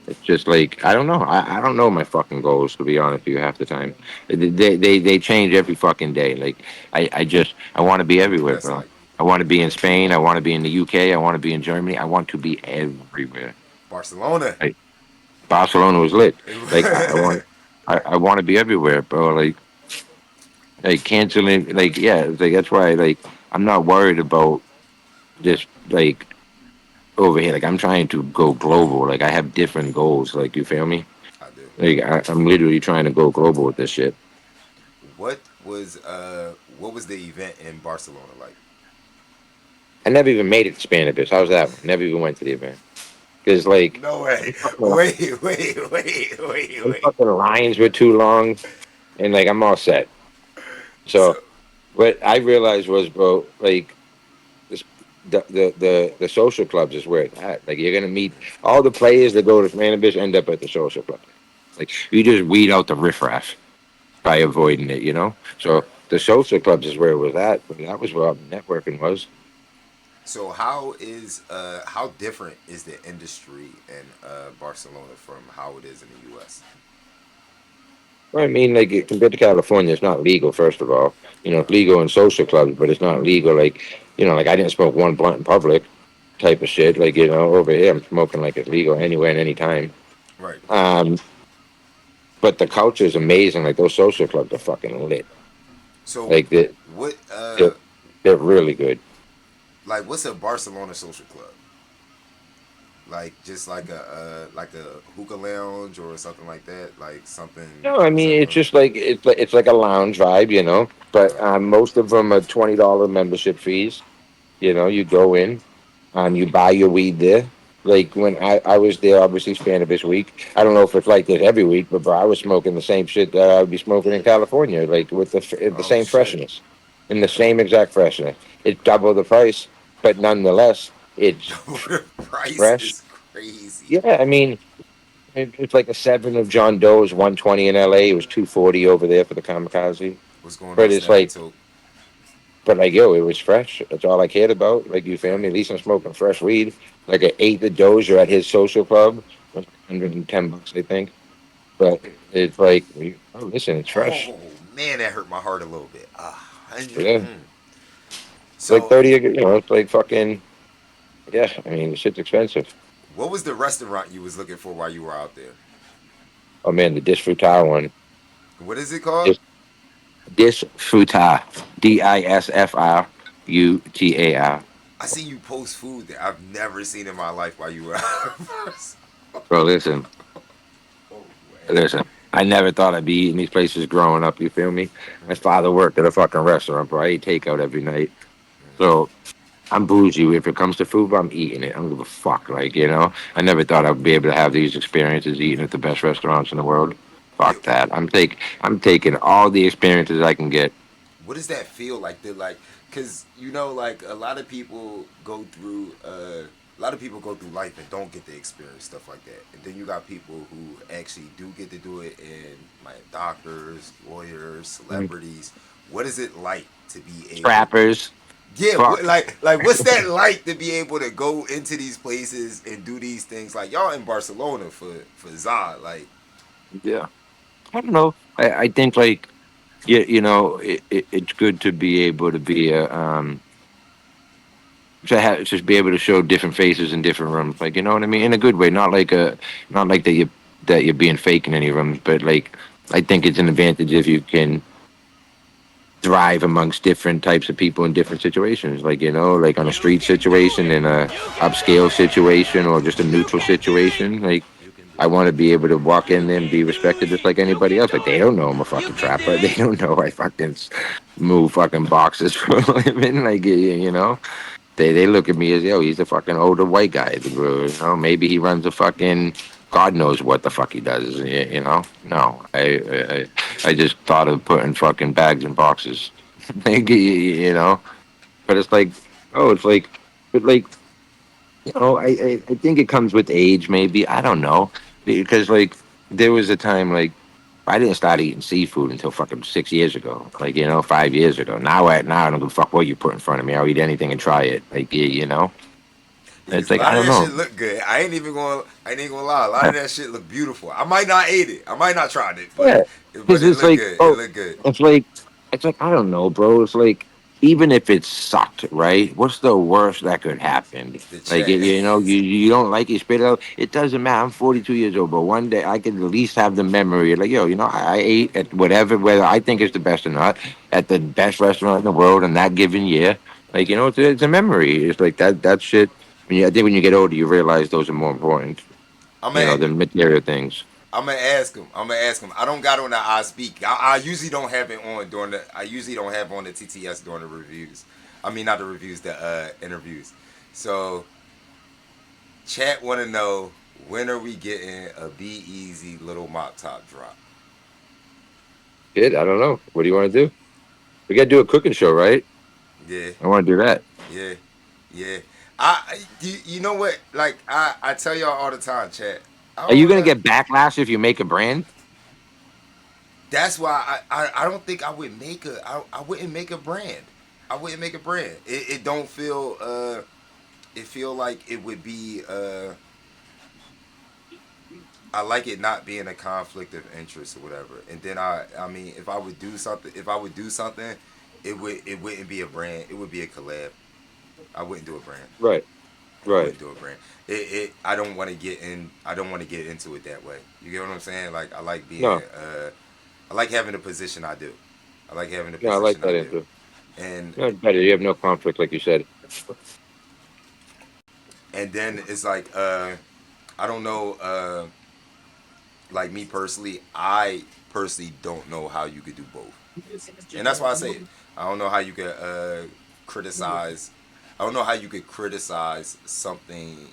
It's just like I don't know. I don't know my fucking goals to be honest with you half the time. They change every fucking day. Like I want to be everywhere, That's bro. like I want to be in Spain. I want to be in the UK. I want to be in Germany. I want to be everywhere. Barcelona. Like Barcelona was lit. Like I want to be everywhere, bro. Like canceling. Like yeah. It's like that's why like I'm not worried about just like over here. Like I'm trying to go global. Like I have different goals. Like you feel me? I do. Like I'm literally trying to go global with this shit. What was the event in Barcelona like? I never even made it to Spanish. How's that one? Never even went to the event because like No way. them fucking, Wait. them fucking lines were too long, and like I'm all set. So So what I realized was, bro, like this. the social clubs is where it's at. Like you're gonna meet all the players that go to cannabis end up at the social club. Like you just weed out the riffraff by avoiding it, you know. So the social clubs is where it was at. But that was where all the networking was. So how different is the industry in Barcelona from how it is in the U.S.? Well, I mean, like compared to California, it's not legal. First of all, it's legal in social clubs, but it's not legal. Like like I didn't smoke one blunt in public, type of shit. Like over here, I'm smoking like it's legal anywhere and anytime. Right. Um, but the culture is amazing. Like those social clubs are fucking lit. So Like what they're, they're really good. like what's a Barcelona social club? Like just like a hookah lounge or something like that, like something No, I mean it's similar. just like it's like a lounge vibe, But most of them are $20 membership fees. You go in, you buy your weed there. Like when I was there, obviously Spanish week. I don't know if it's like this every week, but bro, I was smoking the same shit that I would be smoking in California, like with the Oh same shit. freshness, in the same exact freshness. It's double the price, but nonetheless, it's The price fresh. is crazy. Yeah, I mean, it's like a seven of John Doe's 120 in LA. It was 240 over there for the kamikaze. What's going on, But it's Snappy like, Toke? but like, yo, it was fresh. That's all I cared about. Like, you feel Right. me? At least I'm smoking fresh weed. Like, an eighth of Doja at his social club was like $110, I think. But it's like, oh, listen, it's fresh. Oh man, that hurt my heart a little bit. Hundred. Yeah. It's like So 30, it's like fucking, yeah, I mean, the shit's expensive. what was the restaurant you was looking for while you were out there? Oh, man, the Disfrutar one. What is it called? Dis, Disfrutar. Disfrutar. I see you post food that I've never seen in my life while you were out. Bro, listen. Oh man. Listen, I never thought I'd be eating these places growing up. You feel me? My father worked at a fucking restaurant, bro. I ate takeout every night. So I'm bougie. If it comes to food, I'm eating it. I don't give a fuck. Like, I never thought I'd be able to have these experiences eating at the best restaurants in the world. Yeah. Fuck that. I'm taking all the experiences I can get. What does that feel like? Cause like a lot of people go through life and don't get to experience stuff like that, and then you got people who actually do get to do it, and like doctors, lawyers, Mm. celebrities. What is it like to be able? Trappers. Yeah, Fuck. like what's that like to be able to go into these places and do these things? Like y'all in Barcelona for Zod, like Yeah. I don't know. I think like it's good to be able to be just be able to show different faces in different rooms, like what I mean, in a good way, not like that you're being fake in any rooms, but like I think it's an advantage if you can thrive amongst different types of people in different situations, like like on a street situation, in a upscale situation, or just a neutral situation. Like I want to be able to walk in there and be respected just like anybody else. Like they don't know I'm a fucking trapper. They don't know I fucking move fucking boxes for a living. Like they look at me as, yo, he's a fucking older white guy. Maybe he runs a fucking God knows what the fuck he does. No, I just thought of putting fucking bags in boxes. Like, but it's like, oh, it's like, but like, I think it comes with age. Maybe I don't know, because like there was a time like I didn't start eating seafood until fucking 6 years ago. Like 5 years ago. Now I don't give a fuck what you put in front of me. I'll eat anything and try it. Like yeah, it's cause a like I lot of don't that shit know. look good. I ain't gonna lie. A lot of that shit look beautiful. I might not ate it. I might not tried it, Yeah, but because it it's looked like, good. It oh, looked good. it's like, I don't know, bro. It's like, even if it sucked, right? What's the worst that could happen? The Like, check. you don't like it, spit it out. It doesn't matter. I'm 42 years old, but one day I can at least have the memory. Like, yo, I ate at whatever, whether I think it's the best or not, at the best restaurant in the world in that given year. Like, it's a memory. It's like that shit. I think when you get older, you realize those are more important, I'm gonna than material things. I'm gonna ask him. I'm gonna ask him. I don't got on the I speak. I usually don't have it on during the. I usually don't have on the TTS during the reviews. I mean, not the reviews, the interviews. So chat want to know when are we getting a B Easy little mop top drop? Shit, I don't know. What do you want to do? We got to do a cooking show, right? Yeah, I want to do that. yeah, Yeah. You know what? Like I tell y'all all the time, chat. I Are you don't gonna know. get backlash if you make a brand? That's why I don't think I wouldn't make a brand. I wouldn't make a brand. It don't feel it feel like it would be I like it not being a conflict of interest or whatever. And then I mean if I would do something, it wouldn't be a brand. It would be a collab. I wouldn't do a brand. Right, I right. wouldn't do a brand. It I don't want to get in. I don't want to get into it that way. You get what I'm saying? Like I like being. No, I like having the position I do. I like having the no, I like position I that do. answer. And No, better. You have no conflict, like you said. then it's like I don't know. Like me personally, I personally don't know how you could do both. And that's why I say it. I don't know how you could criticize. I don't know how you could criticize something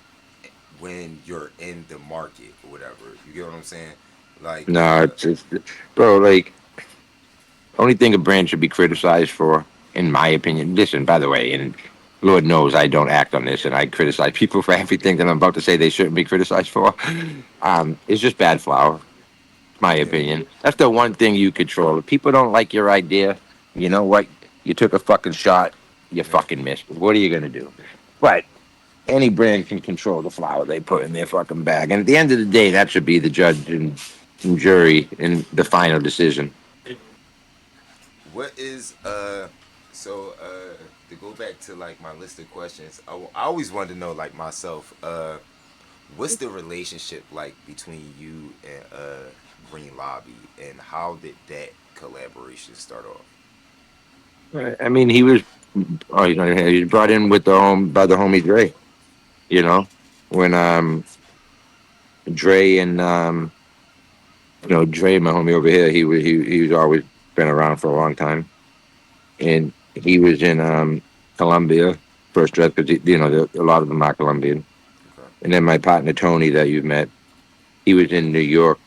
when you're in the market or whatever. You get what I'm saying? Like, No, bro. Like, only thing a brand should be criticized for, in my opinion. Listen, by the way, and Lord knows I don't act on this, and I criticize people for everything that I'm about to say they shouldn't be criticized for. It's just bad flour, my yeah, opinion. That's the one thing you control. If people don't like your idea, you know what? You took a fucking shot. You yeah. fucking missed. What are you gonna do? But any brand can control the flour they put in their fucking bag, and at the end of the day, that should be the judge and jury in the final decision. What is so to go back to like my list of questions, I always wanted to know like myself, what's the relationship like between you and Green Lobby, and how did that collaboration start off? I mean, he was. Oh, he's not even here. He was brought in with the home by the homie Dre. You know, when Dre and Dre, my homie over here, he was always been around for a long time, and he was in Colombia first dress because a lot of them are Colombian. Okay. And then my partner Tony that you've met, he was in New York,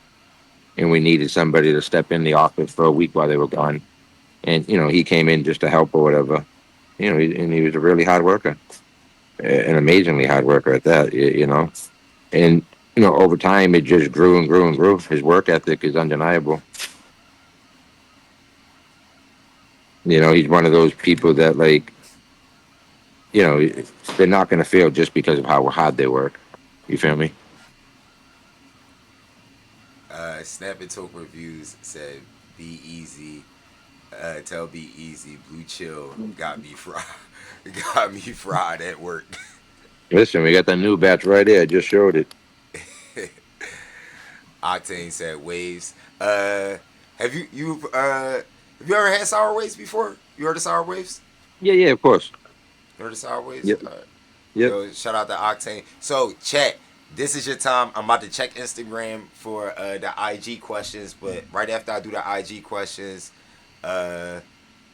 and we needed somebody to step in the office for a week while they were gone. And he came in just to help or whatever. And he was a really hard worker, an amazingly hard worker at that. And over time it just grew and grew and grew. His work ethic is undeniable. He's one of those people that you know they're not going to fail just because of how hard they work. You feel me? Snap and Talk Reviews said, "Be easy." Tell Be Easy, Blue Chill got me fried. Got me fried at work. Listen, we got that new batch right here. I just showed it. Octane said waves. Uh, have you ever had sour waves before? You heard of sour waves? Yeah, yeah, of course. You heard of sour waves? Yep, yep. Yo, shout out to Octane. So, chat. This is your time. I'm about to check Instagram for the IG questions, but right after I do the IG questions, uh,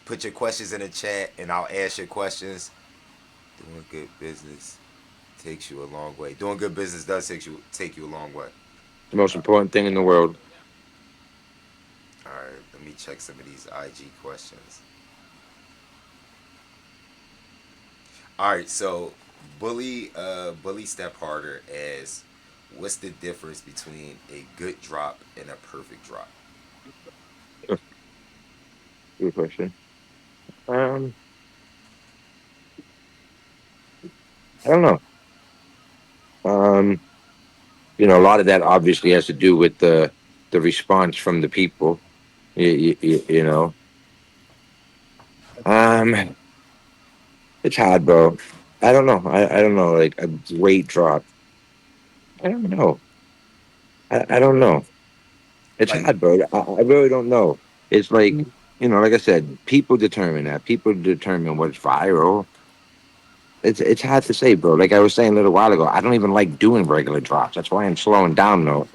put your questions in the chat, and I'll ask your questions. Doing good business takes you a long way. Doing good business does take you a long way. The most Uh, important thing in the world. all right, let me check some of these IG questions. All right, so bully step harder as what's the difference between a good drop and a perfect drop? Good question. Um, I don't know. Um, a lot of that obviously has to do with the response from the people. You know. Um, it's hard, bro. I don't know. I don't know. Like a great drop. I don't know. I don't know. It's Like hard, bro. I really don't know. It's like I said, people determine that. People determine what's viral. It's hard to say, bro. Like I was saying a little while ago, I don't even like doing regular drops. That's why I'm slowing down though.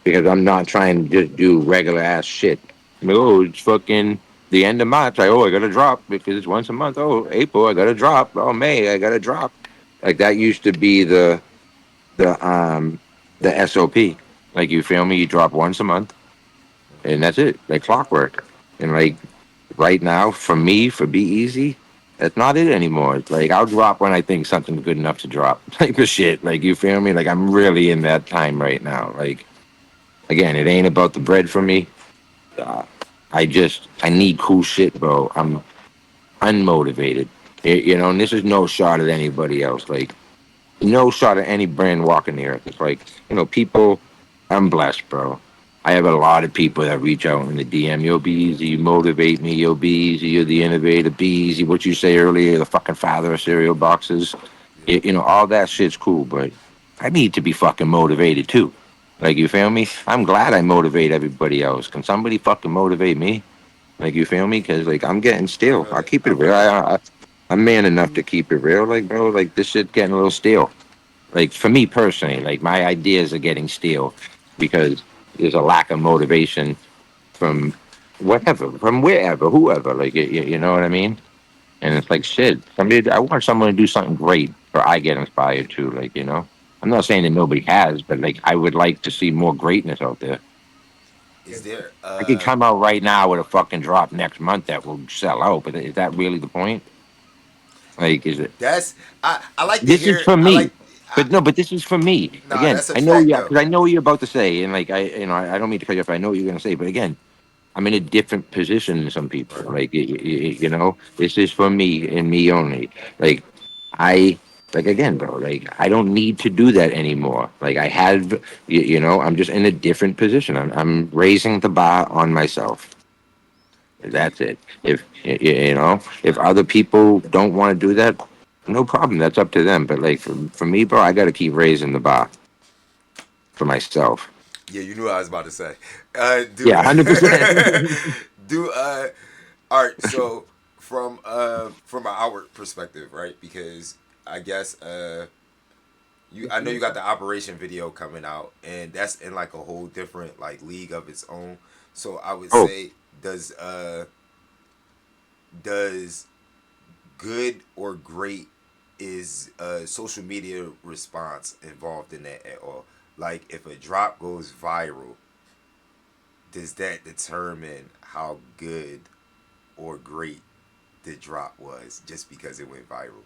Because I'm not trying to just do regular ass shit. Oh, it's fucking the end of March. I got to drop because it's once a month. Oh, April, I got to drop. Oh, May, I got to drop. Like that used to be the um the SOP. Like you feel me? You drop once a month, and that's it. Like clockwork. And like right now, for me, for Be Easy. That's not it anymore. It's like I'll drop when I think something's good enough to drop. Like the shit. Like you feel me? Like I'm really in that time right now. Like again, it ain't about the bread for me. Uh, I need cool shit, bro. I'm unmotivated. You know, and this is no shot at anybody else. Like no shot at any brand walking the earth. It's like, people, I'm blessed, bro. I have a lot of people that reach out in the DM. Yo, be easy. You motivate me. Yo, be easy. You're the innovator. Be easy. What you say earlier, the fucking father of cereal boxes. Yeah. All that shit's cool, but I need to be fucking motivated too. Like, you feel me? I'm glad I motivate everybody else. Can somebody fucking motivate me? Like, you feel me? Because, like, I'm getting I stale. feel I'll that. keep I it feel real. that. I'm man enough to keep it real. Like, bro, like, this shit getting a little stale. Like for me personally, like my ideas are getting stale because there's a lack of motivation from from wherever, whoever. Like you know what I mean? And it's like shit. Somebody, I want someone to do something great, or I get inspired to. Like I'm not saying that nobody has, but like I would like to see more greatness out there. Is there I could come out right now with a fucking drop next month that will sell out, but is that really the point? Like, is it? that's I like to This is hear for I me. like But no, but this is for me. nah, Again, that's a I know fact you though. because I know what you're about to say, and like I don't mean to cut you off. I know what you're going to say, but again, I'm in a different position than some people. Right. Like this is for me and me only. Like I like again, bro. Like I don't need to do that anymore. Like I have, I'm just in a different position. I'm raising the bar on myself. Do you That's it. If if other people don't want to do that, no problem. That's up to them. But like for me, bro, I got to keep raising the bar for myself. yeah, you knew what I was about to say. Yeah, 100%. Do all right, so from an outward perspective, right? Because I guess I know you got the operation video coming out, and that's in like a whole different like league of its own. So I would Oh, say, does good or great is social media response involved in that at all? Like if a drop goes viral, does that determine how good or great the drop was just because it went viral?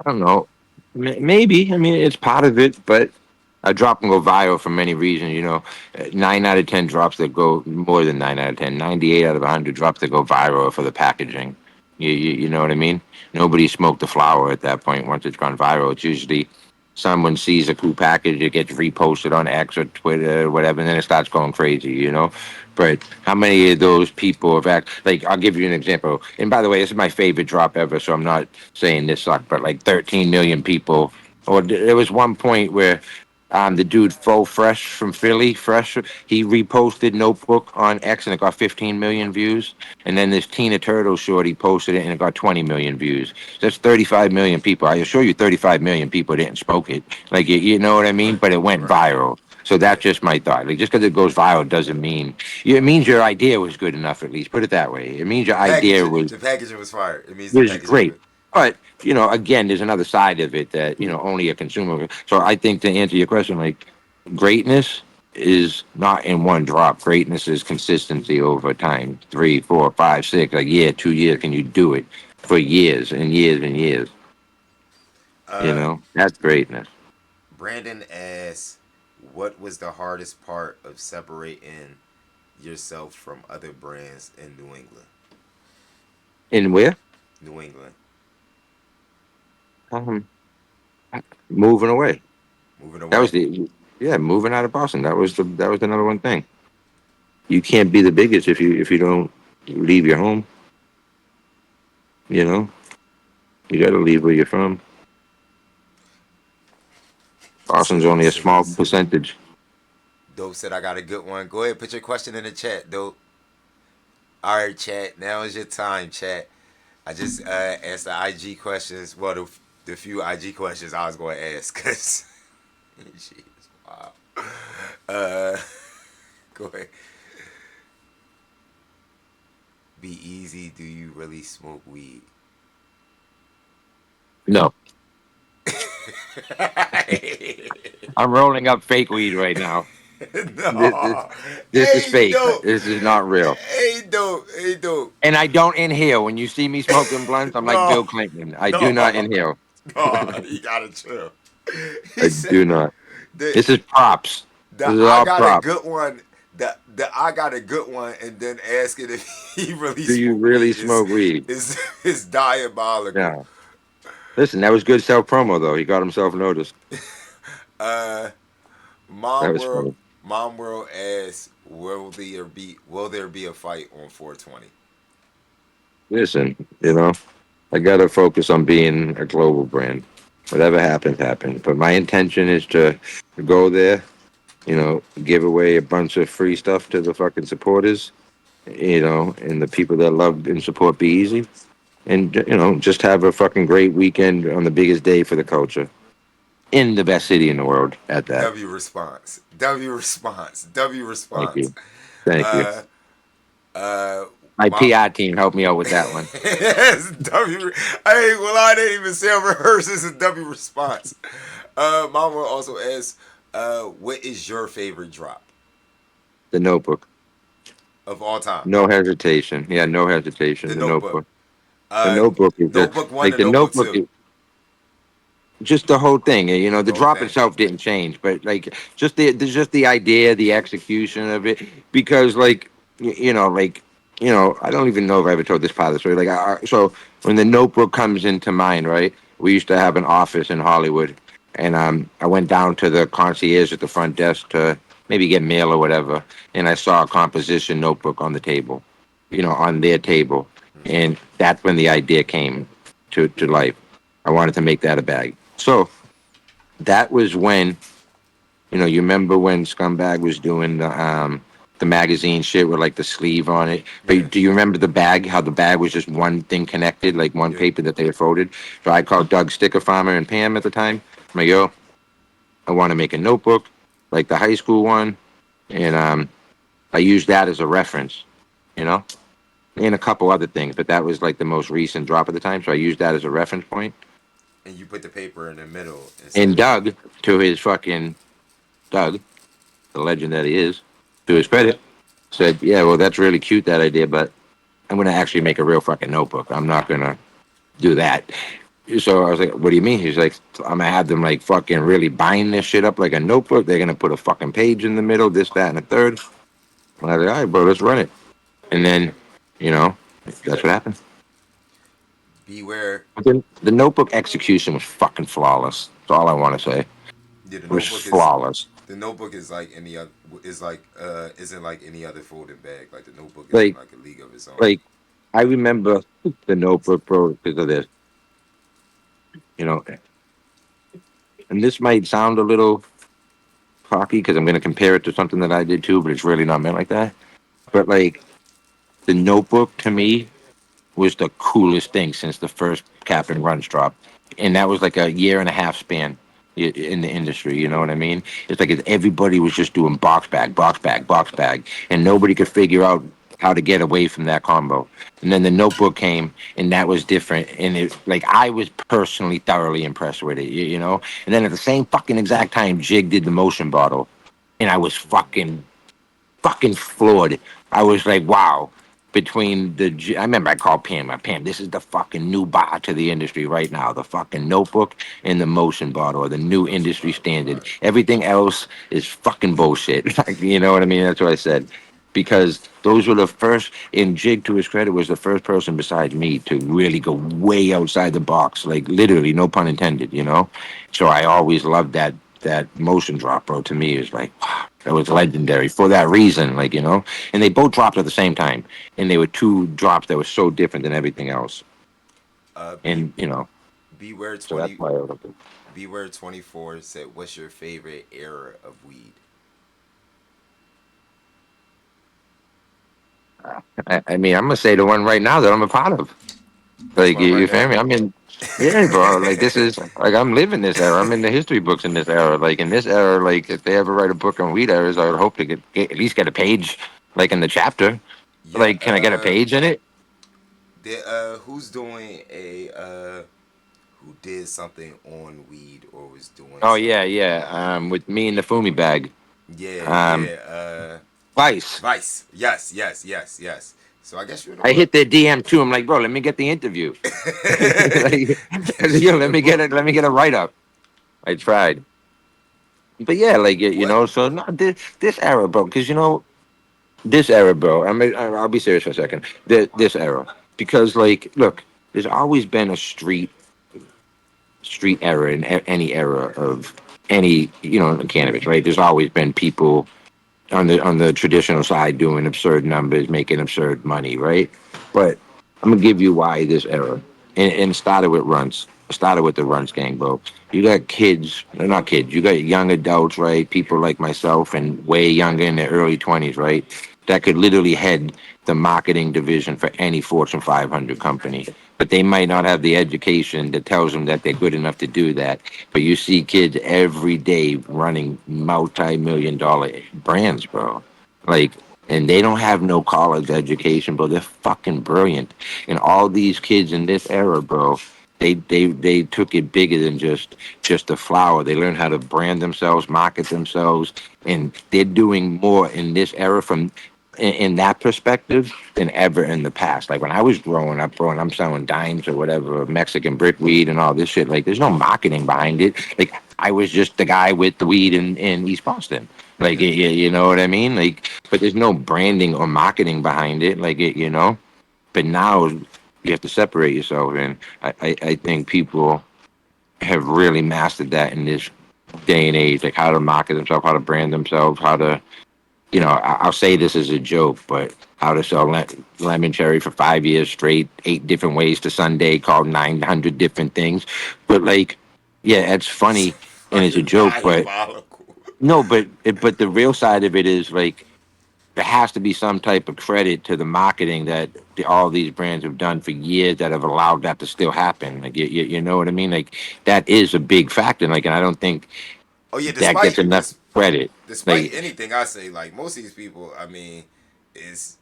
I don't know. Maybe. I mean, it's part of it, but a drop can go viral for many reasons. 9 out of 10 drops that go more than 9 out of 10, 98 out of 100 drops that go viral for the packaging. You know what I mean? Nobody smoked the flower at that point. Once it's gone viral, it's usually someone sees a cool package, it gets reposted on X or Twitter or whatever, and then it starts going crazy. But how many of those people have like? I'll give you an example. And by the way, this is my favorite drop ever, so I'm not saying this sucked, but like 13 million people. Or there was one point where the dude Faux Fresh from Philly, Fresh, he reposted Notebook on X and it got 15 million views. And then this Tina Turtle shorty posted it and it got 20 million views. That's 35 million people. I assure you, 35 million people didn't smoke it. Like, you know what I mean? Right. But it went Right. viral. So Yeah. that's just my thought. Like, just because it goes viral doesn't mean it means your idea was good enough. At least put it that way. It means your idea The packaging was fire. It means the was packaging great. was. But again, there's another side of it that only a consumer. So I think to answer your question, like greatness is not in one drop. Greatness is consistency over time. 3, 4, 5, 6, like 2 years. Can you do it for years and years and years? Uh, That's greatness. Brandon asks, "What was the hardest part of separating yourself from other brands in New England?" And where? New England, Um, moving away. moving That was away. moving out of Boston. That was the number one thing. You can't be the biggest if you don't leave your home. You know, you got to leave where you're from. Boston's only a small Serious. percentage. Dope said I got a good one. Go ahead, put your question in the chat, Dope. All right, chat. Now is your time, chat. I just asked the IG questions. Well, the few IG questions I was going to ask, cause jeez, wow. Uh, go ahead. Be easy. Do you really smoke weed? No, I'm rolling up fake weed right now. This, this, No. this is Hey, fake. dope. This is not real. Hey, dope. Hey, dope. And I don't inhale. When you see me smoking blunts, I'm like No. Bill Clinton. I do not No. inhale. No. You gotta chill. He I said do not. the This is props. the This is I all got a props. good one. The I got a good one, and then asking if he really Do you smoke really weed smoke weed? is diabolical. No. Listen, that was good self promo though. He got himself noticed. Uh, That Mom was World, funny. Mom World asks, will there be a fight on 420? Listen, I gotta focus on being a global brand. Whatever happens, happens. But my intention is to go there, give away a bunch of free stuff to the fucking supporters, and the people that love and support Be Easy. And, just have a fucking great weekend on the biggest day for the culture in the best city in the world at that. W response. W response. W Thank response. you. Thank you. Uh, uh, My Mom. PR team helped me out with that one. Yes, W. Hey, well, I didn't even say a rehearse. This is W response. Mom will also ask, what is your favorite drop The notebook. of all time? No hesitation. Yeah, no hesitation. The The Notebook. notebook. The Uh, notebook is just Notebook one like and the Notebook notebook. two. Just the whole thing. The The whole drop thing. itself didn't change, but like just the idea, the execution of it. Because I don't even know if I ever told this part of the story. So when the Notebook comes into mind, right? We used to have an office in Hollywood, and I went down to the concierge at the front desk to maybe get mail or whatever, and I saw a composition notebook on the table, on their table, and that's when the idea came to life. I wanted to make that a bag. So that was when, you remember when Scumbag was doing the magazine shit with like the sleeve on it. Yeah. But do you remember the bag? How the bag was just one thing connected, like one Yeah. paper that they had folded. So I called Doug Sticker Farmer and Pam at the time. I'm like, yo, I want to make a notebook, like the high school one, and I used that as a reference, you know, and a couple other things. But that was like the most recent drop at the time, so I used that as a reference point. And you put the paper in the middle And instead of. Doug, to his fucking Doug, the legend that he is, to his credit, said, "Yeah, well, that's really cute that idea, but I'm gonna actually make a real fucking notebook. I'm not gonna do that." So I was like, "What do you mean?" He's like, "I'm gonna have them like fucking really bind this shit up like a notebook. They're gonna put a fucking page in the middle, this, that, and a third." And I was like, "All right, bro, let's run it." And then, you know, that's what happened. Beware. But then the notebook execution was fucking flawless. That's all I want to say. Yeah, the It was notebook is. flawless. The notebook is like any other. Is like isn't like any other folding bag. Like the notebook is in Like, like a league of its own. like I remember the notebook, bro, because of this. You know, and this might sound a little cocky because I'm going to compare it to something that I did too, but it's really not meant like that. But like the Notebook to me was the coolest thing since the first Captain Runs drop, and that was like a year and a half span in the industry. You know what I mean? It's like everybody was just doing box bag, box bag, box bag, and nobody could figure out how to get away from that combo. And then the Notebook came, and that was different. And it like I was personally thoroughly impressed with it. And then at the same fucking exact time, Jig did the Motion Bottle, and I was fucking floored. I was like, wow. I remember I called Pam. Pam, this is the fucking new bar to the industry right now. The fucking Notebook and the Motion Bottle are the new industry standard. Right. Everything else is fucking bullshit. Like, you know what I mean? That's what I said. Because those were the first, and Jig, to his credit, was the first person besides me to really go way outside the box. Like, literally, no pun intended. So I always loved that motion drop, bro. To me, is like, wow, that was legendary for that reason. Like, and they both dropped at the same time, and they were two drops that were so different than everything else. Uh, be And beware so that's 20. why I love it. Beware 24 said, "What's your favorite era of weed?" I mean, I'm gonna say the one right now that I'm a part of. This Like, one you right feel now. me? Yeah, bro. Like, this is like I'm living this era. I'm in the history books in this era. Like in this era, like if they ever write a book on weed eras, I would hope to get at least get a page, like in the chapter. Yeah. Like, can I get a page in it? Who's doing a who did something on weed or was doing Oh yeah, something yeah. on weed? With me and the Fumi bag. Yeah, Um, yeah. Vice. Vice. Yes, yes, yes, yes. So I guess you're in the I book. hit their DM too. I'm like, bro, let me get the interview. Like, I I said, guess yo, you're in let the me get book. it. Let me get a write up. I tried, but yeah, like you What? know. So no, this era, bro, because you know this era, bro. I'll be serious for a second. This era, because like, look, there's always been a street era in any era of any cannabis, right? There's always been people on the traditional side doing absurd numbers, making absurd money, right? But I'm gonna give you why this era, and it started with runs. It started with the runs gang, bro. You got kids, not kids. You got young adults, right? People like myself and way younger in their early 20s, right? That could literally head the marketing division for any Fortune 500 company. But they might not have the education that tells them that they're good enough to do that. But you see kids every day running multi-million dollar brands, bro. Like, and they don't have no college education, bro. They're fucking brilliant. And all these kids in this era, bro, they took it bigger than just a flower. They learned how to brand themselves, market themselves, and they're doing more in this era in that perspective than ever in the past. Like when I was growing up, bro, and I'm selling dimes or whatever, Mexican brick weed and all this shit. Like there's no marketing behind it. Like I was just the guy with the weed in East Boston. Like you know what I mean? Like, but there's no branding or marketing behind it. Like you know. But now you have to separate yourself, and I think people have really mastered that in this day and age, like how to market themselves, how to brand themselves, how to I'll say this as a joke, but how to sell lemon cherry for 5 years straight, 8 different ways to Sunday, called 900 different things. But like, yeah, it's funny and it's a Fucking joke, but diabolical. no, but the real side of it is like there has to be some type of credit to the marketing that all these brands have done for years that have allowed that to still happen. Like you know what I mean? Like that is a big factor. Like, and I don't think Oh yeah, that gets enough credit. despite Like, anything I say, like most of these people, I mean, is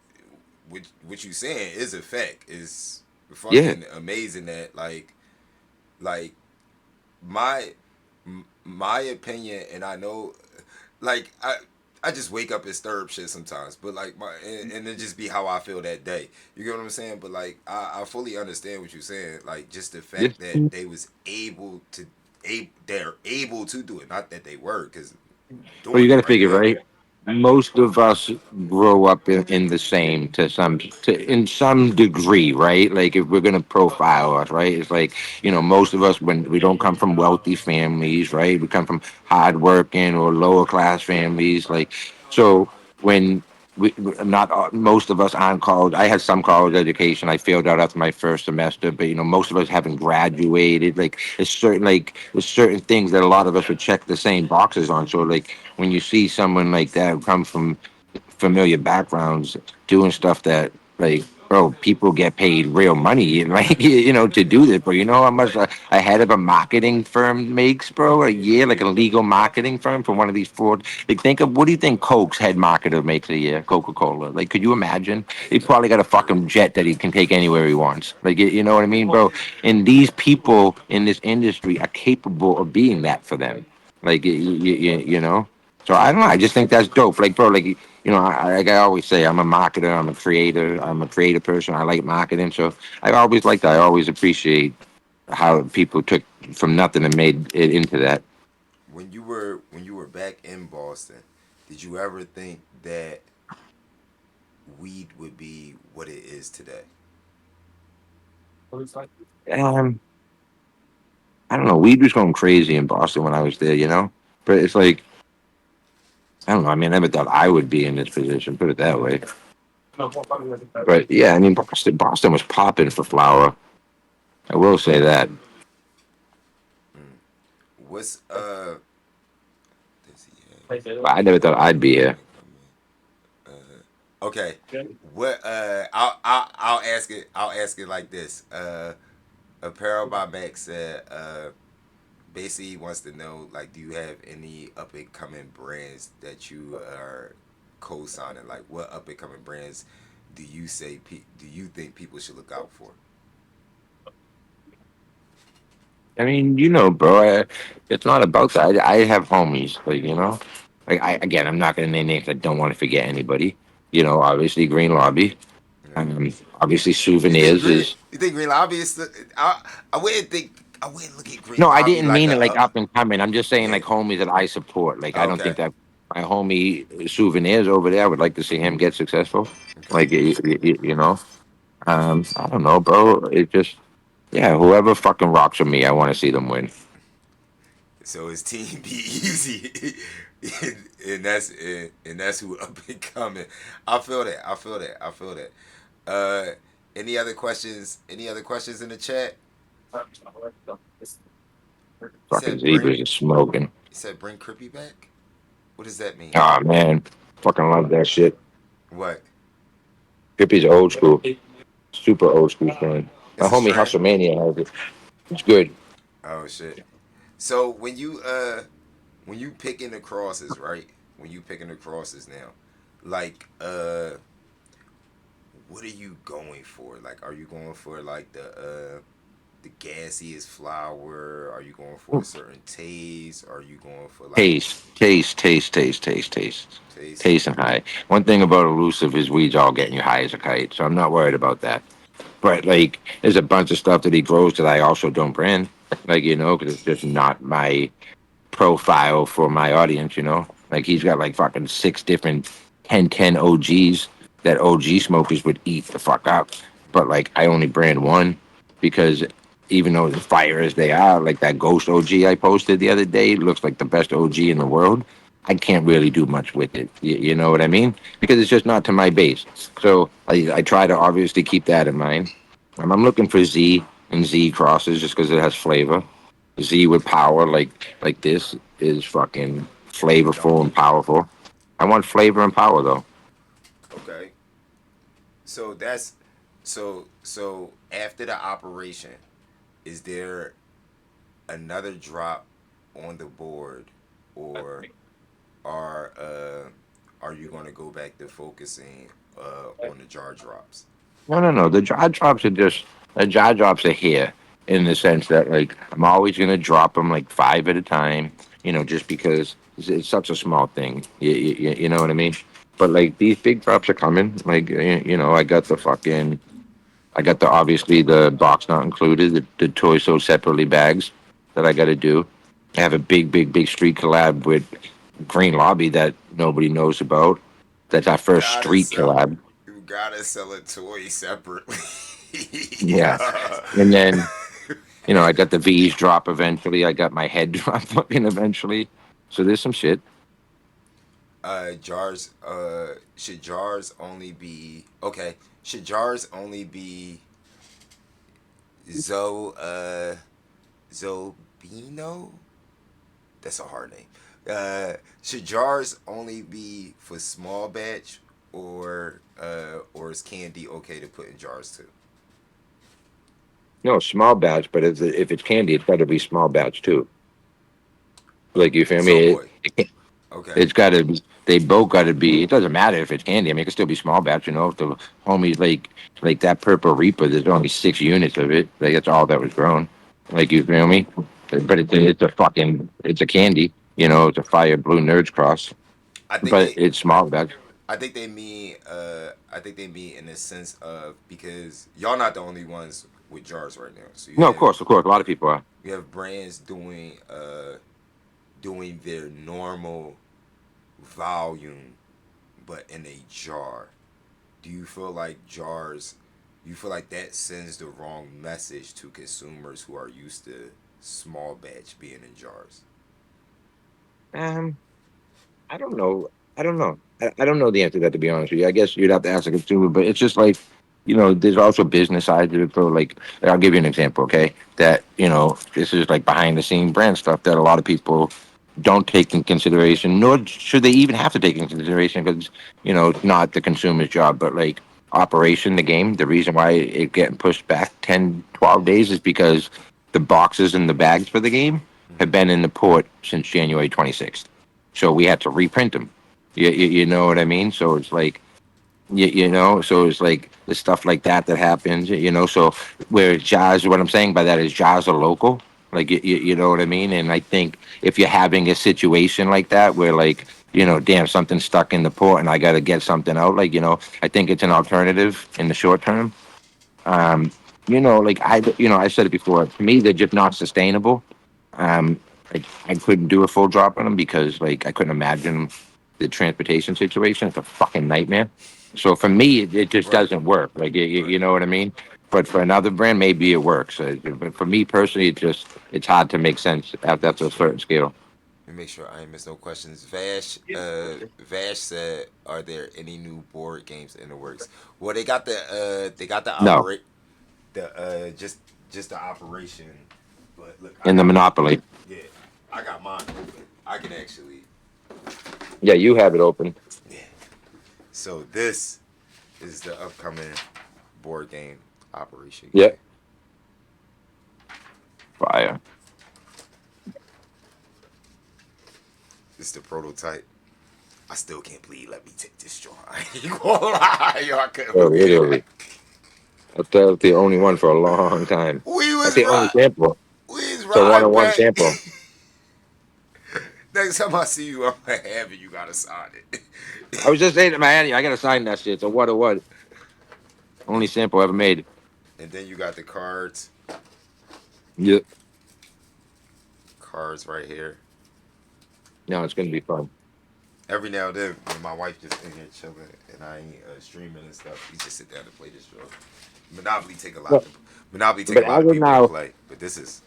what you saying is a fact. Is yeah. fucking amazing that like my my opinion, and I know, like I just wake up and stir up shit sometimes, but like and it just be how I feel that day. You get what I'm saying? But like I fully understand what you're saying. Like just the fact that Just they was able to, they're able to do it, not that they were, because Well, you doing got it to right figure, now. right? Most of us grow up in the same in some degree, right? Like if we're gonna profile us, right? It's like most of us when we don't come from wealthy families, right? We come from hardworking or lower class families, like so when. Not most of us on college. I had some college education. I failed out after my first semester, but most of us haven't graduated. Like there's certain things that a lot of us would check the same boxes on. So like when you see someone like that who come from familiar backgrounds doing stuff that like bro people get paid real money like to do this, bro. You know how much a head of a marketing firm makes, bro, a year, like a legal marketing firm for one of these fraud. Like think of, what do you think Coke's head marketer makes a year? Coca-Cola, like could you imagine? He probably got a fucking jet that he can take anywhere he wants. Like you know what I mean, bro? And these people in this industry are capable of being that for them. Like you know. So I don't know. I just think that's dope. Like, bro, like like I always say, I'm a marketer. I'm a creator. I'm a creative person. I like marketing. So I always like that. I always appreciate how people took from nothing and made it into that. When you were back in Boston, did you ever think that weed would be what it is today? Um, I don't know. Weed was going crazy in Boston when I was there, But it's like I don't know. I mean, I never thought I would be in this position. Put it that way. But yeah, I mean, Boston was popping for flower. I will say that. What's does he have But I never thought I'd be here. incoming? Okay. What I'll ask it. I'll ask it like this. Apparel by Max said basically he wants to know, like, do you have any up and coming brands that you are co-signing? Like what up and coming brands do you think people should look out for? I mean, bro, it's not about that. I have homies, like, Like again, I'm not going to name names. I don't want to forget anybody. Obviously Green Lobby. Yeah. Um, Obviously You think souvenirs Green? is. You think Green Lobby is? I wouldn't think. I wouldn't look at Green No, I Lobby didn't like mean it a. like up and coming. I'm just saying Yeah. like homies that I support. Like I don't Okay. think that my homie souvenirs over there. I would like to see him get successful. Okay. Like I don't know, bro. It just yeah, whoever fucking rocks with me, I want to see them win. So it's Team B Easy, and that's who up and coming. I feel that. I feel that. I feel that. Uh, any other questions? Any other questions in the chat? He Fucking said bring. zebras is smoking. He said bring Crippy back. What does that mean? Oh man, fucking love that shit. What? Hippie's old school, super old school fan. My It's a homie strain. Hustlemania has it. It's good. Oh shit. So when you picking the crosses, right? When you picking the crosses now, like what are you going for? Like, are you going for like the gassiest flour? Are you going for a certain taste? Are you going for like Taste, taste? taste and high. One thing about elusive is weeds all getting you high as a kite, so I'm not worried about that. But like, there's a bunch of stuff that he grows that I also don't brand, like because it's just not my profile for my audience. Like he's got like fucking six different 1010 OGs that OG smokers would eat the fuck up. But like, I only brand one because even though as fire as they are, like that Ghost OG I posted the other day looks like the best OG in the world. I can't really do much with it. You know what I mean? Because it's just not to my base. So I try to obviously keep that in mind. I'm looking for Z and Z crosses just because it has flavor. Z with power, like this, is fucking flavorful and Donkey. powerful. I want flavor and power though. Okay. So that's so after the operation, is there another drop on the board, or are you going to go back to focusing on the jar drops? No. The jaw drops are just the jaw drops are here in the sense that like I'm always gonna drop them like five at a time. Just because it's such a small thing. You know what I mean? But like these big drops are coming. Like I got the obviously the box not included, the toy sold separately bags that I got to do. I have a big street collab with Green Lobby that nobody knows about. That's our You first gotta street sell. collab. You gotta sell a toy separately. Yeah, Yeah. and then I got the V's drop eventually. I got my head drop fucking eventually. So there's some shit. Jars. Should jars only be okay? Should jars only be Zo Zobino? That's a hard name. Should jars only be for small batch, or is candy okay to put in jars too? No, small batch, but if it's candy, it's got to be small batch too. Like you feel Zo me? boy. Okay. It's got to. They both got to be. It doesn't matter if it's candy. I mean, it can still be small batch. If the homies like that purple reaper, there's only 6 units of it. Like that's all that was grown. Like you feel me? But it's a candy. It's a fire blue nerds cross. I think But they it's small batch. I think they mean in the sense of, because y'all not the only ones with jars right now. So No, of course, a lot of people are. you have brands doing their normal volume but in a jar. Do you feel like jars, you feel like that sends the wrong message to consumers who are used to small batch being in jars? Um, I don't know. I don't know the answer to that, to be honest with you. I guess you'd have to ask a consumer, but it's just like, there's also business side to it. So, like, I'll give you an example, okay? That, this is like behind the scene brand stuff that a lot of people don't take in consideration, nor should they even have to take in consideration because, it's not the consumer's job. But, like, operation, the game, the reason why it getting pushed back 10, 12 days is because the boxes and the bags for the game have Mm-hmm. been in the port since January 26th. So we had to reprint them. You know what I mean? So it's like, so it's like the stuff like that happens, so where jazz, what I'm saying by that is jazz are local. Like, you know what I mean? And I think if you're having a situation like that where like damn, something stuck in the port and I got to get something out. Like, I think it's an alternative in the short term. Um, like I said it before. To me, they're just not sustainable. Um, like I couldn't do a full drop on them because like I couldn't imagine the transportation situation. It's a fucking nightmare. So for me, it just Right. doesn't work. Like Right. you know what I mean. But for another brand, maybe it works. But for me personally, it's hard to make sense at a certain scale. Let me make sure I ain't miss no questions. Vash said, "Are there any new board games in the works?" Well, they got the No, operate the just the operation. But look, I in the got mine. Monopoly. Yeah, I got mine open. I can actually. Yeah, you have it open. Yeah. So this is the upcoming board game operation Yeah, game. fire. This is the prototype. I still can't believe you let me take this joint. I ain't gonna lie, yo, I couldn't Oh, believe literally. it. That's the only one for a long time. We That's was the only right. sample. We was It's a right one-on-one back. sample. Next time I see you, I'm gonna have it. You gotta sign it. I was just saying to Miami, I gotta sign that shit. It's a what? Only and, sample ever made. and then you got the cards. Yeah. Cards right here. No, it's gonna be fun. Every now and then, when my wife just in here chilling and I ain't streaming and stuff, we just sit down and play this show. Monopoly take a lot. But, To, Monopoly take but a lot as of of people to now, play, but this is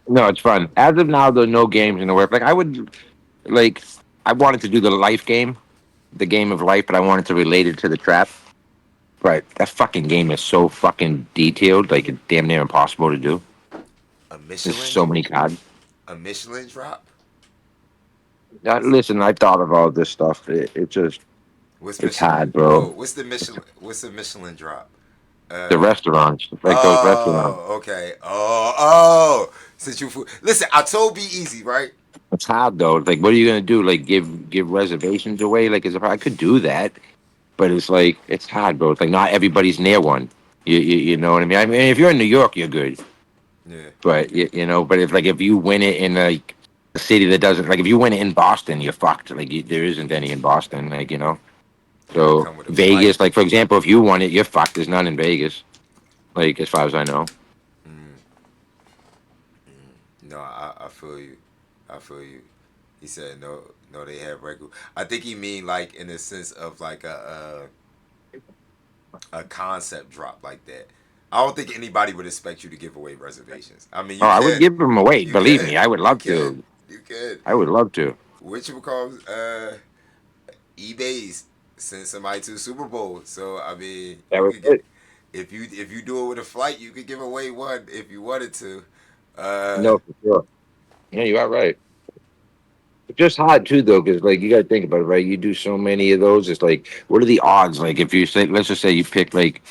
no, it's fun. As of now, there are no games in the work. Like like, I wanted to do the life game, the game of life, but I wanted to relate it to the trap. But that fucking game is so fucking detailed, like it's damn near impossible to do. a There's Michelin, so many cards. a Michelin drop. Listen, I thought of all this stuff. What's It's Michelin? hard, Whoa, bro. what's the Michelin? What's the Michelin drop? The Uh, restaurants, like those restaurants. oh, okay. Oh. Since you food, listen, I told B Easy, right? It's hard though. Like, what are you gonna do? Like, give reservations away? Like, I could do that, but it's like it's hard, bro. It's like not everybody's near one. You know what I mean? I mean, if you're in New York, you're good, Yeah, but but if you win it in like a city that doesn't like if you win it in Boston, you're fucked. Like, there isn't any in Boston. Like. you gotta So come with a flight. Vegas, like for example, if you won it, you're fucked. There's none in Vegas. Like as far as I know. Mm, no, I feel you. I feel you. He said no, no, they have regular. I think he mean like in the sense of like a concept drop like that. I don't think anybody would expect you to give away reservations. I mean, Oh, you I would could, give them away. you Believe could, me, I would you love could, to. you could. I would love to. Which you call eBay's send somebody to the Super Bowl. So I mean, That you was could get it. if you do it with a flight, you could give away one if you wanted to. Uh, No, for sure. Yeah, you are right. It's just hard too, though, because like you got to think about it, right? You do so many of those. It's like, what are the odds? Like, if you say, let's just say you pick like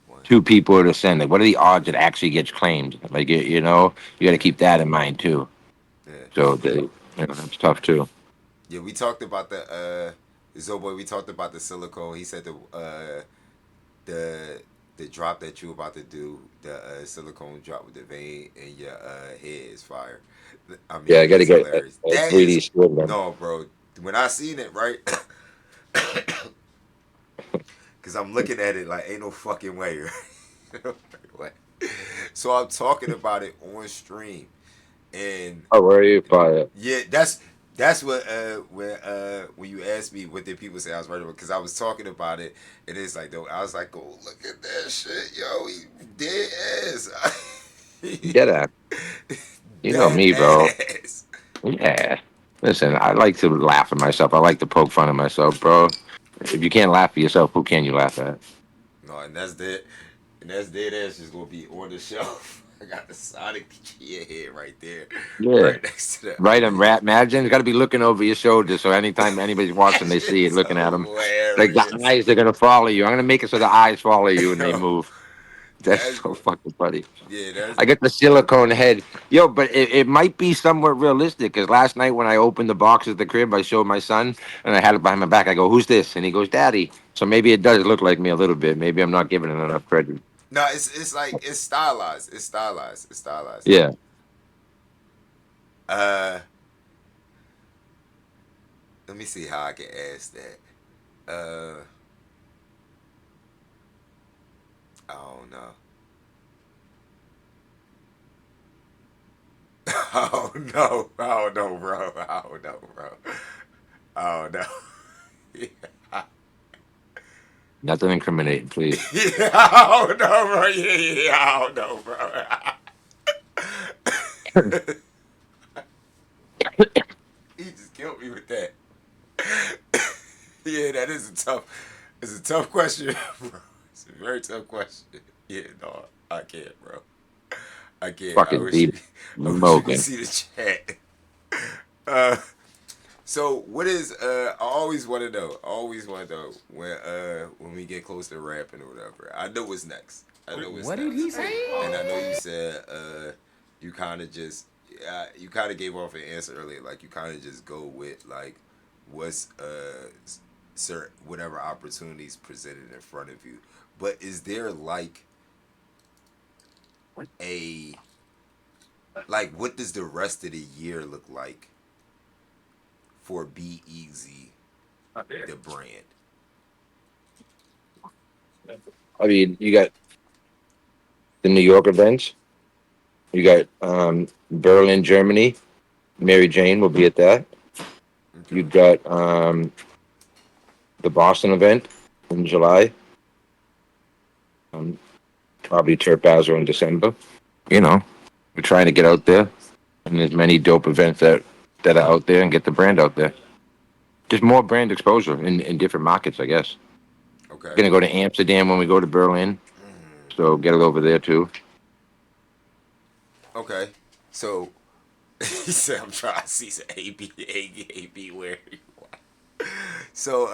one, two people to send, like, what are the odds it actually gets claimed? Like, you got to yeah, keep that in mind too. yeah. So, that's tough too. Yeah, we talked about the Zoboy. We talked about the silicone. He said the the drop that you about to do, the silicone drop with the vein in your head is fire. I Yeah, mean, I got to it's get hilarious. a That is 3D squid one. no, bro. When I seen it, right? Because I'm looking at it like ain't no fucking way. Right? What? So I'm talking about it on stream, and Oh, where are you? Fire. yeah, that's what when you asked me what did people say I was right about because I was talking about it and it's like though I was like oh look at that shit yo he dead ass Get at. You know dead me, bro. ass Yeah. Listen, I like to laugh at myself. I like to poke fun at myself, bro. If you can't laugh at yourself, who can you laugh at? no and that's dead ass just gonna be on the shelf. I got the Sonic Chia head right there Yeah. right next to the Right, and rat imagine you got to be looking over your shoulder, so anytime anybody's that watching, they see it shit's looking at them. Like the hilarious. eyes are gonna follow you. I'm gonna make it so the eyes follow you and they move. That's That's so good. fucking funny. Yeah, that's I got the silicone head, yo, but it might be somewhat realistic. Because last night when I opened the box at the crib, I showed my son and I had it behind my back. I go, "Who's this?" And he goes, "Daddy." So maybe it does look like me a little bit. Maybe I'm not giving it enough credit. no. It's like it's stylized. It's stylized. It's stylized. Yeah. Uh, let me see how I can ask that. Uh, I don't know. I don't know. I don't know, bro. I don't know, bro. I don't know. Yeah. Nothing incriminating, please. Yeah, I don't know, bro. Yeah, yeah, I don't know, bro. He just killed me with that. Yeah, that is a tough. It's a tough question, bro. It's a very tough question. Yeah, no, I can't, bro. I can't. I Fucking wish you. beat I wish you could smoking. see the chat. Uh, so what is? I always want to know. I always want to know when we get close to rapping or whatever. I know what's next. I know what's What did next. he say? And I know you said you kind of just you kind of gave off an answer earlier. Like you kind of just go with like what's certain whatever opportunities presented in front of you. But is there like a like what does the rest of the year look like for B Easy the brand? I mean, you got the New York events. You got Berlin, Germany. Mary Jane will be at that. Okay. You've got the Boston event in July. Um, Probably Turf Bowser in December. You know, we're trying to get out there, and there's many dope events that are out there and get the brand out there. Just more brand exposure in different markets, I guess. Okay. Gonna go to Amsterdam when we go to Berlin, so get it over there too. Okay. So he said I'm trying to see some A B where you are. So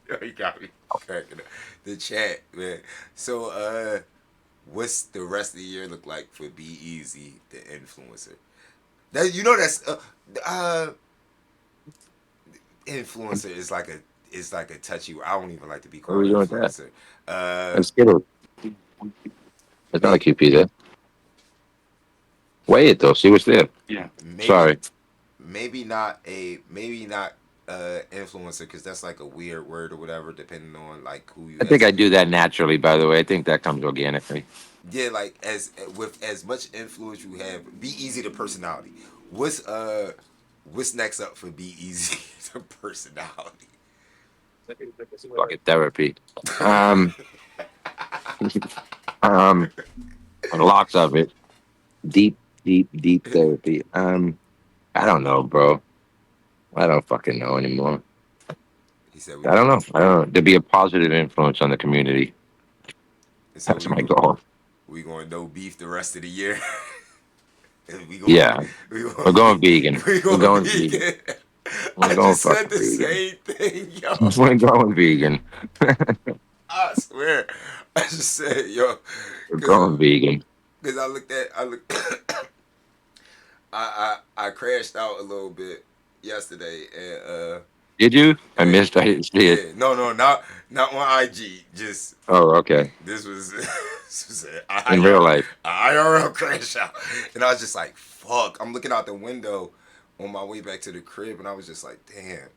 yo, you got me cracking up. The chat, man. So what's the rest of the year look like for B Easy the influencer? That you know that's uh influencer is like a touchy. I don't even like to be What are called we doing with that? influencer. Uh, That's Skittles. It's not a may, QP there. Weigh it though. See what's there. maybe Sorry. maybe not influencer because that's like a weird word or whatever depending on like who you I think ask. I do that naturally. By the way, I think that comes organically. Yeah, like as with as much influence you have, be easy to personality. What's next up for be easy to personality? Fucking therapy. Um, um, lots of it. Deep, deep therapy. I don't know, bro. I don't fucking know anymore. He said we I don't going know. I don't know. To be a positive influence on the community. he said That's my goal. we going no beef the rest of the year. we going Yeah, we we're going going vegan. we We're going going vegan. vegan. We're I going just said fucking the vegan. same thing, yo. We're going vegan. I swear. I just said, yo, We're because going vegan. I looked I crashed out a little bit yesterday Did you? I and missed. I didn't see it. yeah, no, not on IG. Just Oh, okay. this was this was an In real IRL, life. IRL crash out, and I was just like, fuck. I'm looking out the window on my way back to the crib, and I was just like, damn.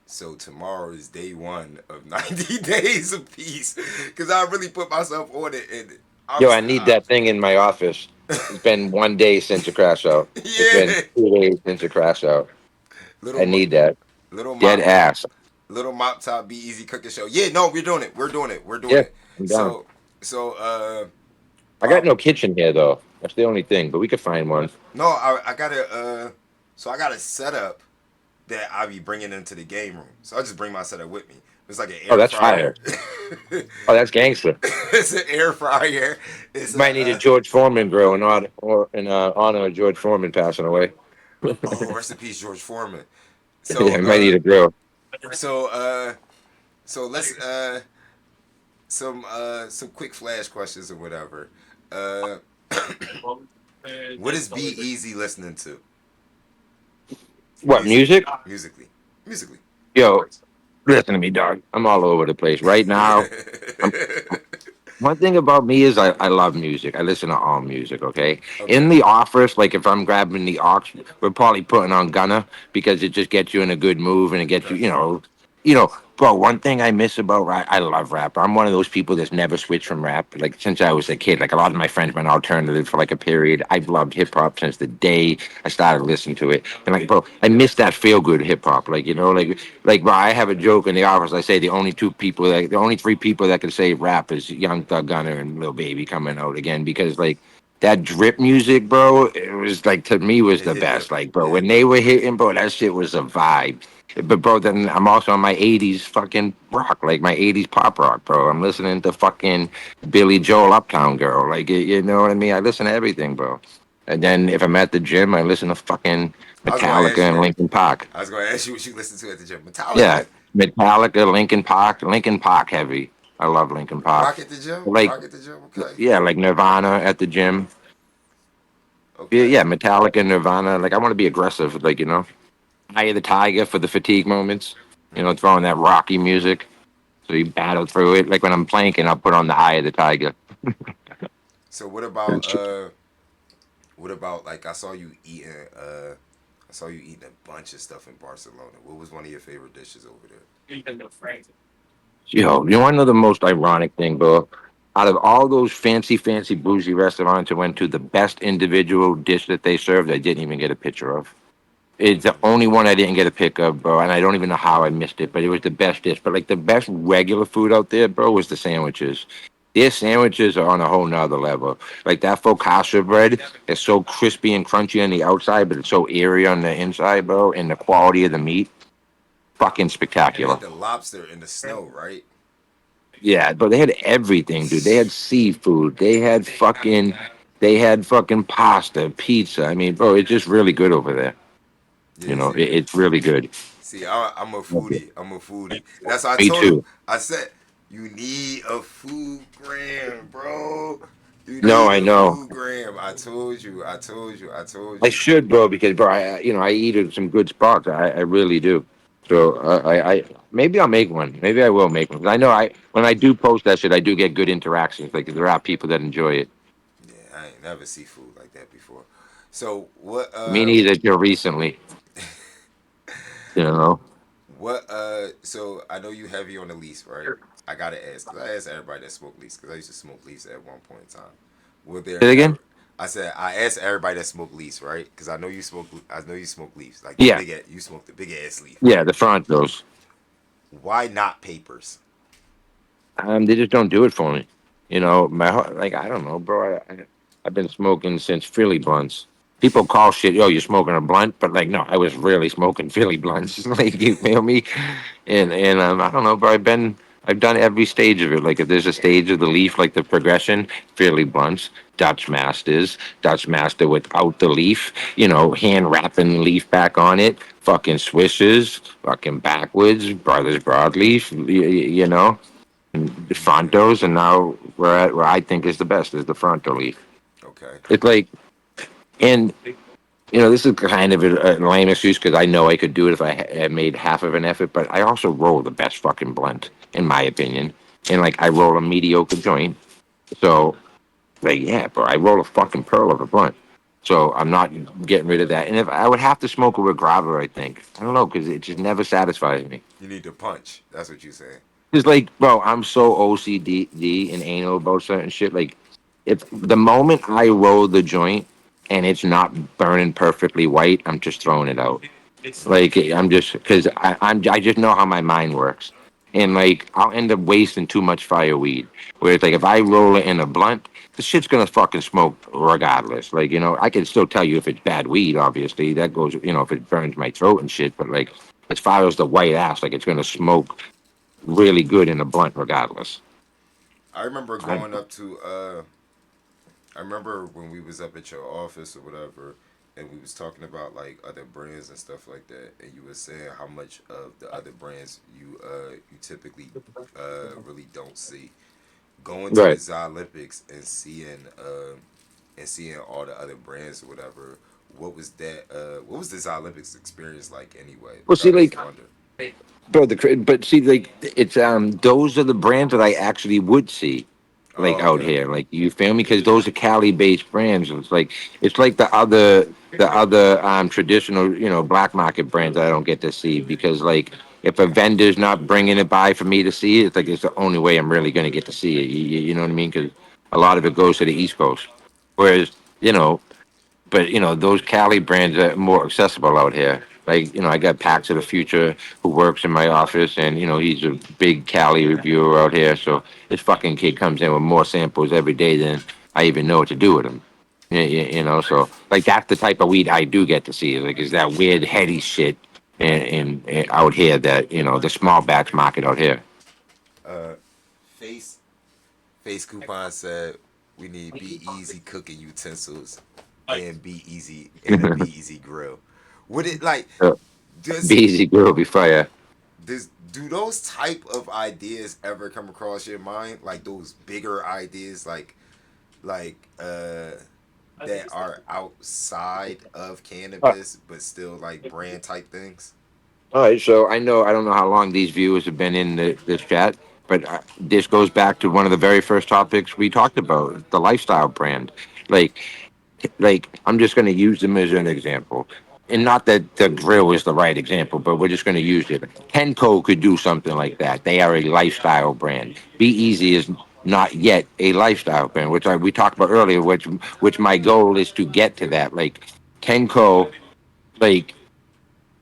So tomorrow is day one of 90 days of peace, because I really put myself on it, and I'm Yo, I need that thing in my office. It's been 1 day since a crash out. It's been yeah, 2 days since a crash out. little I need that. little Dead mop ass. little mop top be easy cooking show. Yeah, no, we're doing it. We're doing Yeah, it. I'm down. So so I got prob no kitchen here though. That's the only thing, but we could find one. no, I gotta so I got a setup that I be bringing into the game room. So I just bring my setup with me. It's like an Oh, air that's fire. fryer. Oh, that's gangster. It's an air fryer. It's Might need a a George Foreman grill in honor or in honor of George Foreman passing away. oh rest in peace George Foreman. Yeah, So I might need a grill. so so let's some quick flash questions or whatever. Uh what is Be Easy listening to? What music? Musically. Musically. Yo, listen to me, dog. I'm all over the place right now. I'm One thing about me is I love music. I listen to all music, okay? In Okay. the office, like if I'm grabbing the aux, we're probably putting on Gunna because it just gets you in a good move and it gets you, That's bro, one thing I miss about rap, I love rap. I'm one of those people that's never switched from rap. Like since I was a kid, like a lot of my friends went alternative for like a period. I've loved hip hop since the day I started listening to it. And like, bro, I miss that feel good hip hop. Like, bro, I have a joke in the office. I say the only three people that can say rap is Young Thug Gunner and Lil Baby coming out again because like that drip music, bro, it was like to me was it the hit best. different. Like, bro, It hit when they different. were hitting, bro, that shit was a vibe. But bro, then I'm also on my '80s fucking rock, like my '80s pop rock, bro. I'm listening to fucking Billy Joel, Uptown Girl, like you know what I mean. I listen to everything, bro. And then if I'm at the gym, I listen to fucking I was gonna ask Metallica you and that. Linkin Park. I was gonna ask you what you listen to at the gym. Yeah, Metallica. Metallica, Linkin Park heavy. I love Linkin Park. Rock at the gym. Like, Rock at the gym. Okay. yeah, like Nirvana at the gym. Yeah, Okay. yeah, Metallica, Nirvana. Like, I want to be aggressive. Like, Eye of the Tiger for the fatigue moments. Throwing that rocky music so you battle through it. Like when I'm planking, I'll put on the Eye of the Tiger. So what about like I saw you eating a bunch of stuff in Barcelona. What was one of your favorite dishes over there? Yo, you want to know the most ironic thing, bro? Out of all those fancy, fancy bougie restaurants I went to, the best individual dish that they served, I didn't even get a picture of. It's the only one I didn't get a pick of, bro, and I don't even know how I missed it, but it was the best dish. But like the best regular food out there, bro, was the sandwiches. Their sandwiches are on a whole nother level. Like that focaccia bread is so crispy and crunchy on the outside, but it's so airy on the inside, bro. And the quality of the meat, fucking And they spectacular. had the lobster in the snow, right? Yeah, but they had everything, dude. They had seafood. They had fucking pasta, pizza. I mean, bro, it's just really good over there. Yeah. See. It's really good. See, I'm a foodie. I'm a foodie. And that's what I Me told him. too. I said, you need a food gram, bro. You No, need I a know. food gram. I told you. I told you. I told I you. should, bro, because bro, I eat at some good spots. I really do. So I maybe I'll make one. Maybe I will make one. 'Cause I know I when I do post that shit, I do get good interactions. Like there are people that enjoy it. Yeah, I ain't never see food like that before. So what? Me neither. Till recently, you know. So I know you heavy on the lease, right? I gotta ask because I asked everybody that smoked lease because I used to smoke lease at one point in time. Were Say there it again. ever? I said I asked everybody that smoked lease, right? Because I know you smoke. I know you smoke leaves, like the Yeah, big. You smoke the big ass leaf, yeah. right? The front goes. Why not papers? They just don't do it for me. Like I don't know, bro. I've been smoking since Philly blunts. People call shit, yo, you're smoking a blunt, but like, no, I was really smoking Philly blunts. Like, you feel me? And I don't know, bro. I've done every stage of it. Like, if there's a stage of the leaf, like the progression, Philly blunts, Dutch Master without the leaf, hand wrapping the leaf back on it, fucking swishes, fucking backwards, brothers broadleaf, the Okay. Frontos, and now we're at where I think is the best is the Fronto leaf. Okay. It's like, and this is kind of a lame excuse because I know I could do it if I had made half of an effort, but I also roll the best fucking blunt, in my opinion. And like, I roll a mediocre joint. So, like, yeah, bro, I roll a fucking pearl of a blunt. So I'm not getting rid of that. And if I would have to smoke it with grabber, I think. I don't know, because it just never satisfies me. You need to punch. That's what you saying. Cause like, bro, I'm so OCD and anal about certain shit. Like, if the moment I roll the joint and it's not burning perfectly white, I'm just throwing it out. Like, I'm just because I just know how my mind works, and like I'll end up wasting too much fire weed. Whereas like if I roll it in a blunt, the shit's gonna fucking smoke regardless. Like I can still tell you if it's bad weed. Obviously, that goes. If it burns my throat and shit. But like as far as the white ass, like it's gonna smoke really good in a blunt regardless. I remember I, going up to. I remember when we was up at your office or whatever, and we was talking about like other brands and stuff like that, and you were saying how much of the other brands you typically really don't see. Going to the right. Olympics and seeing all the other brands or whatever. What was this Olympics experience like anyway? Well, Like I see, always like, wonder. bro, but see, like, it's those are the brands that I actually would see. like Oh, out okay. here. Like you feel me? Because those are Cali based brands. It's like the other traditional black market brands that I don't get to see because like if a vendor's not bringing it by for me to see it, it's like it's the only way I'm really going to get to see it. You know what I mean? Because a lot of it goes to the East Coast, whereas you know but those Cali brands are more accessible out here. Like I got Pax of the Future who works in my office, and he's a big Cali reviewer out here. So this fucking kid comes in with more samples every day than I even know what to do with them. So like that's the type of weed I do get to see. Like is that weird heady shit, and out here that the small batch market out here. Uh, face face coupon said we need Be Easy cooking utensils and Be Easy and a Be Easy grill. Would it like So, does Beezy girl be fire. do those type of ideas ever come across your mind? Like those bigger ideas, like that are outside of cannabis but still like brand type things. All right, so I don't know how long these viewers have been in this chat, but this goes back to one of the very first topics we talked about, the lifestyle brand. Like, like I'm just going to use them as an example, and not that the grill is the right example, but we're just going to use it. Kenco could do something like that. They are a lifestyle brand. Be Easy is not yet a lifestyle brand, which we talked about earlier. Which my goal is to get to that. Like Kenco, like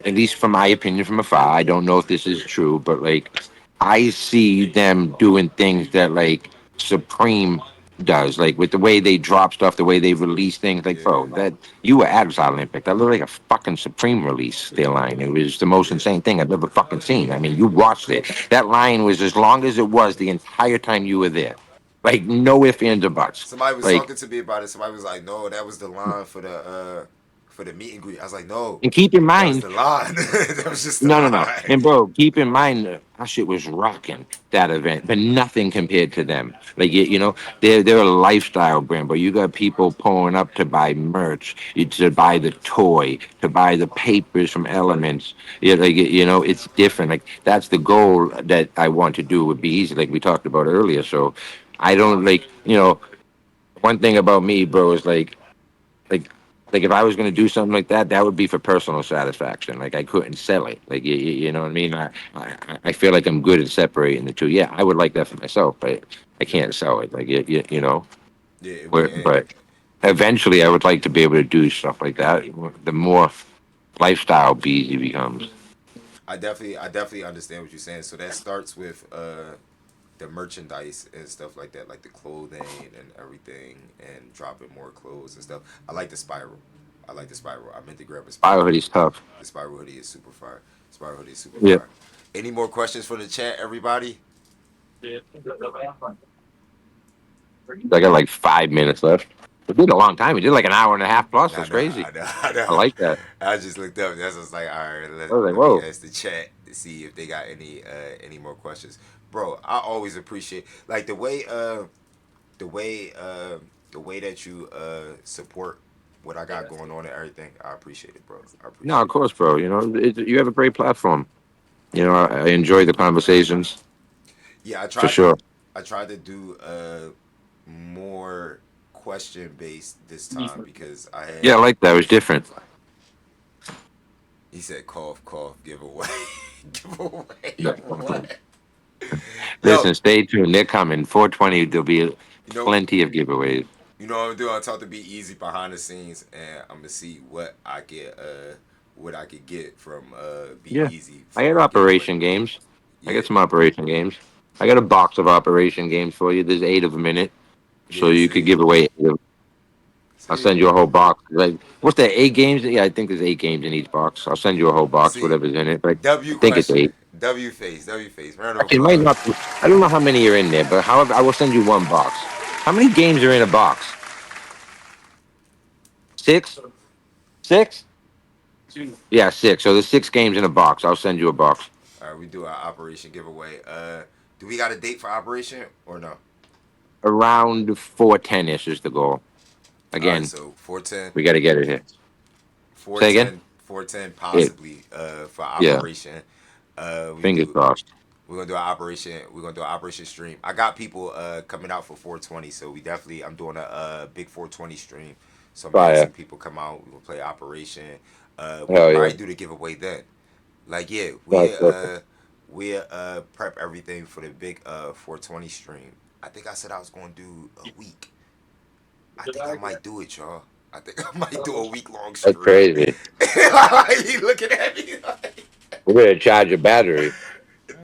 at least from my opinion from afar, I don't know if this is true, but like I see them doing things that like Supreme does, like with the way they drop stuff, the way they release things. Like, bro, Yeah, that you were at Olympic, that looked like a fucking Supreme release. Their line, it was the most yeah. insane thing I've ever fucking seen. I mean, you watched it. That line was as long as it was the entire time you were there. Like no ifs ands or buts. Somebody was Like talking to me about it. Somebody was like, "No, that was the line for the meet and greet." I was like, "No, and keep in that was mind, the line. That was just the no, no, no. line." And bro, keep in mind our shit was rocking that event, but nothing compared to them. Like they're a lifestyle brand, but you got people pulling up to buy merch, to buy the toy, to buy the papers from Elements. Yeah, like it's different. Like that's the goal that I want to do with Be Easy, like we talked about earlier. So I don't one thing about me, bro, is like like if I was going to do something like that, that would be for personal satisfaction. Like I couldn't sell it. Like you know what I mean? I feel like I'm good at separating the two. Yeah, I would like that for myself, but I can't sell it. Like Yeah, but eventually I would like to be able to do stuff like that. The more lifestyle busy becomes. I definitely understand what you're saying. So that starts with the merchandise and stuff like that, like the clothing and everything, and dropping more clothes and stuff. I like the spiral. I like the spiral. I meant to grab a Bio spiral hoodie's hoodie. tough. The spiral hoodie is super fire. Spiral hoodie is super Yeah. fire. Any more questions for the chat, everybody? I got like 5 minutes left. We did a long time. We did like an hour and a half plus. I That's know, crazy. I know, I I know. like that. I just looked up. That's just like, all right. I was like, Let me whoa. ask the chat to see if they got any more questions, bro. I always appreciate like the way the way that you support what I got going on and everything. I appreciate it, bro. I No, of appreciate it. course, bro. You have a great platform. I enjoy the conversations Yeah, for sure. I tried to do more question based this time because I Yeah, I had like that. It was different. he said cough cough giveaway giveaway Yeah. what yo Listen, stay tuned. They're coming. 420. There'll be you know plenty of giveaways. you know what I'm doing. I talk to Be Easy behind the scenes and I'm gonna see what I could get from Be Yeah, Easy I for got our giveaway. Operation Games. I got Yeah, some Operation Games. I got a box of Operation Games for you. There's 8 of them in it, so yeah. you could See, give away 8 of them. I'll see, send you a whole box. Like, what's that? 8 games? Yeah, I think there's 8 games in each box. I'll send you a whole box, see. whatever's in it. But I W think it's question. 8. W face. Round of Actually, it might applause. not. I don't know how many are in there, but however, I will send you one box. How many games are in a box? 6? 6? Yeah, 6. So there's 6 games in a box. I'll send you a box. All right, we do our operation giveaway. Do we got a date for operation or no? Around 410 ish is the goal. All right, Again, so 410, we got to get it here. four Say again? ten, 410, Yeah, possibly for yeah. operation. We Fingers do crossed. We're gonna do an operation. We're gonna do an operation stream. I got people coming out for 420, so we definitely. I'm doing a big 420 stream. So I'm having Fire. some people come out. We're gonna play operation. We'll Hell yeah. probably do the giveaway then. Like yeah, That's perfect. we prep everything for the big 420 stream. I think I said I was gonna do a week. I think I might do it, y'all. I think I might do a week long That's stream. crazy. He looking at me like, We're gonna charge a battery.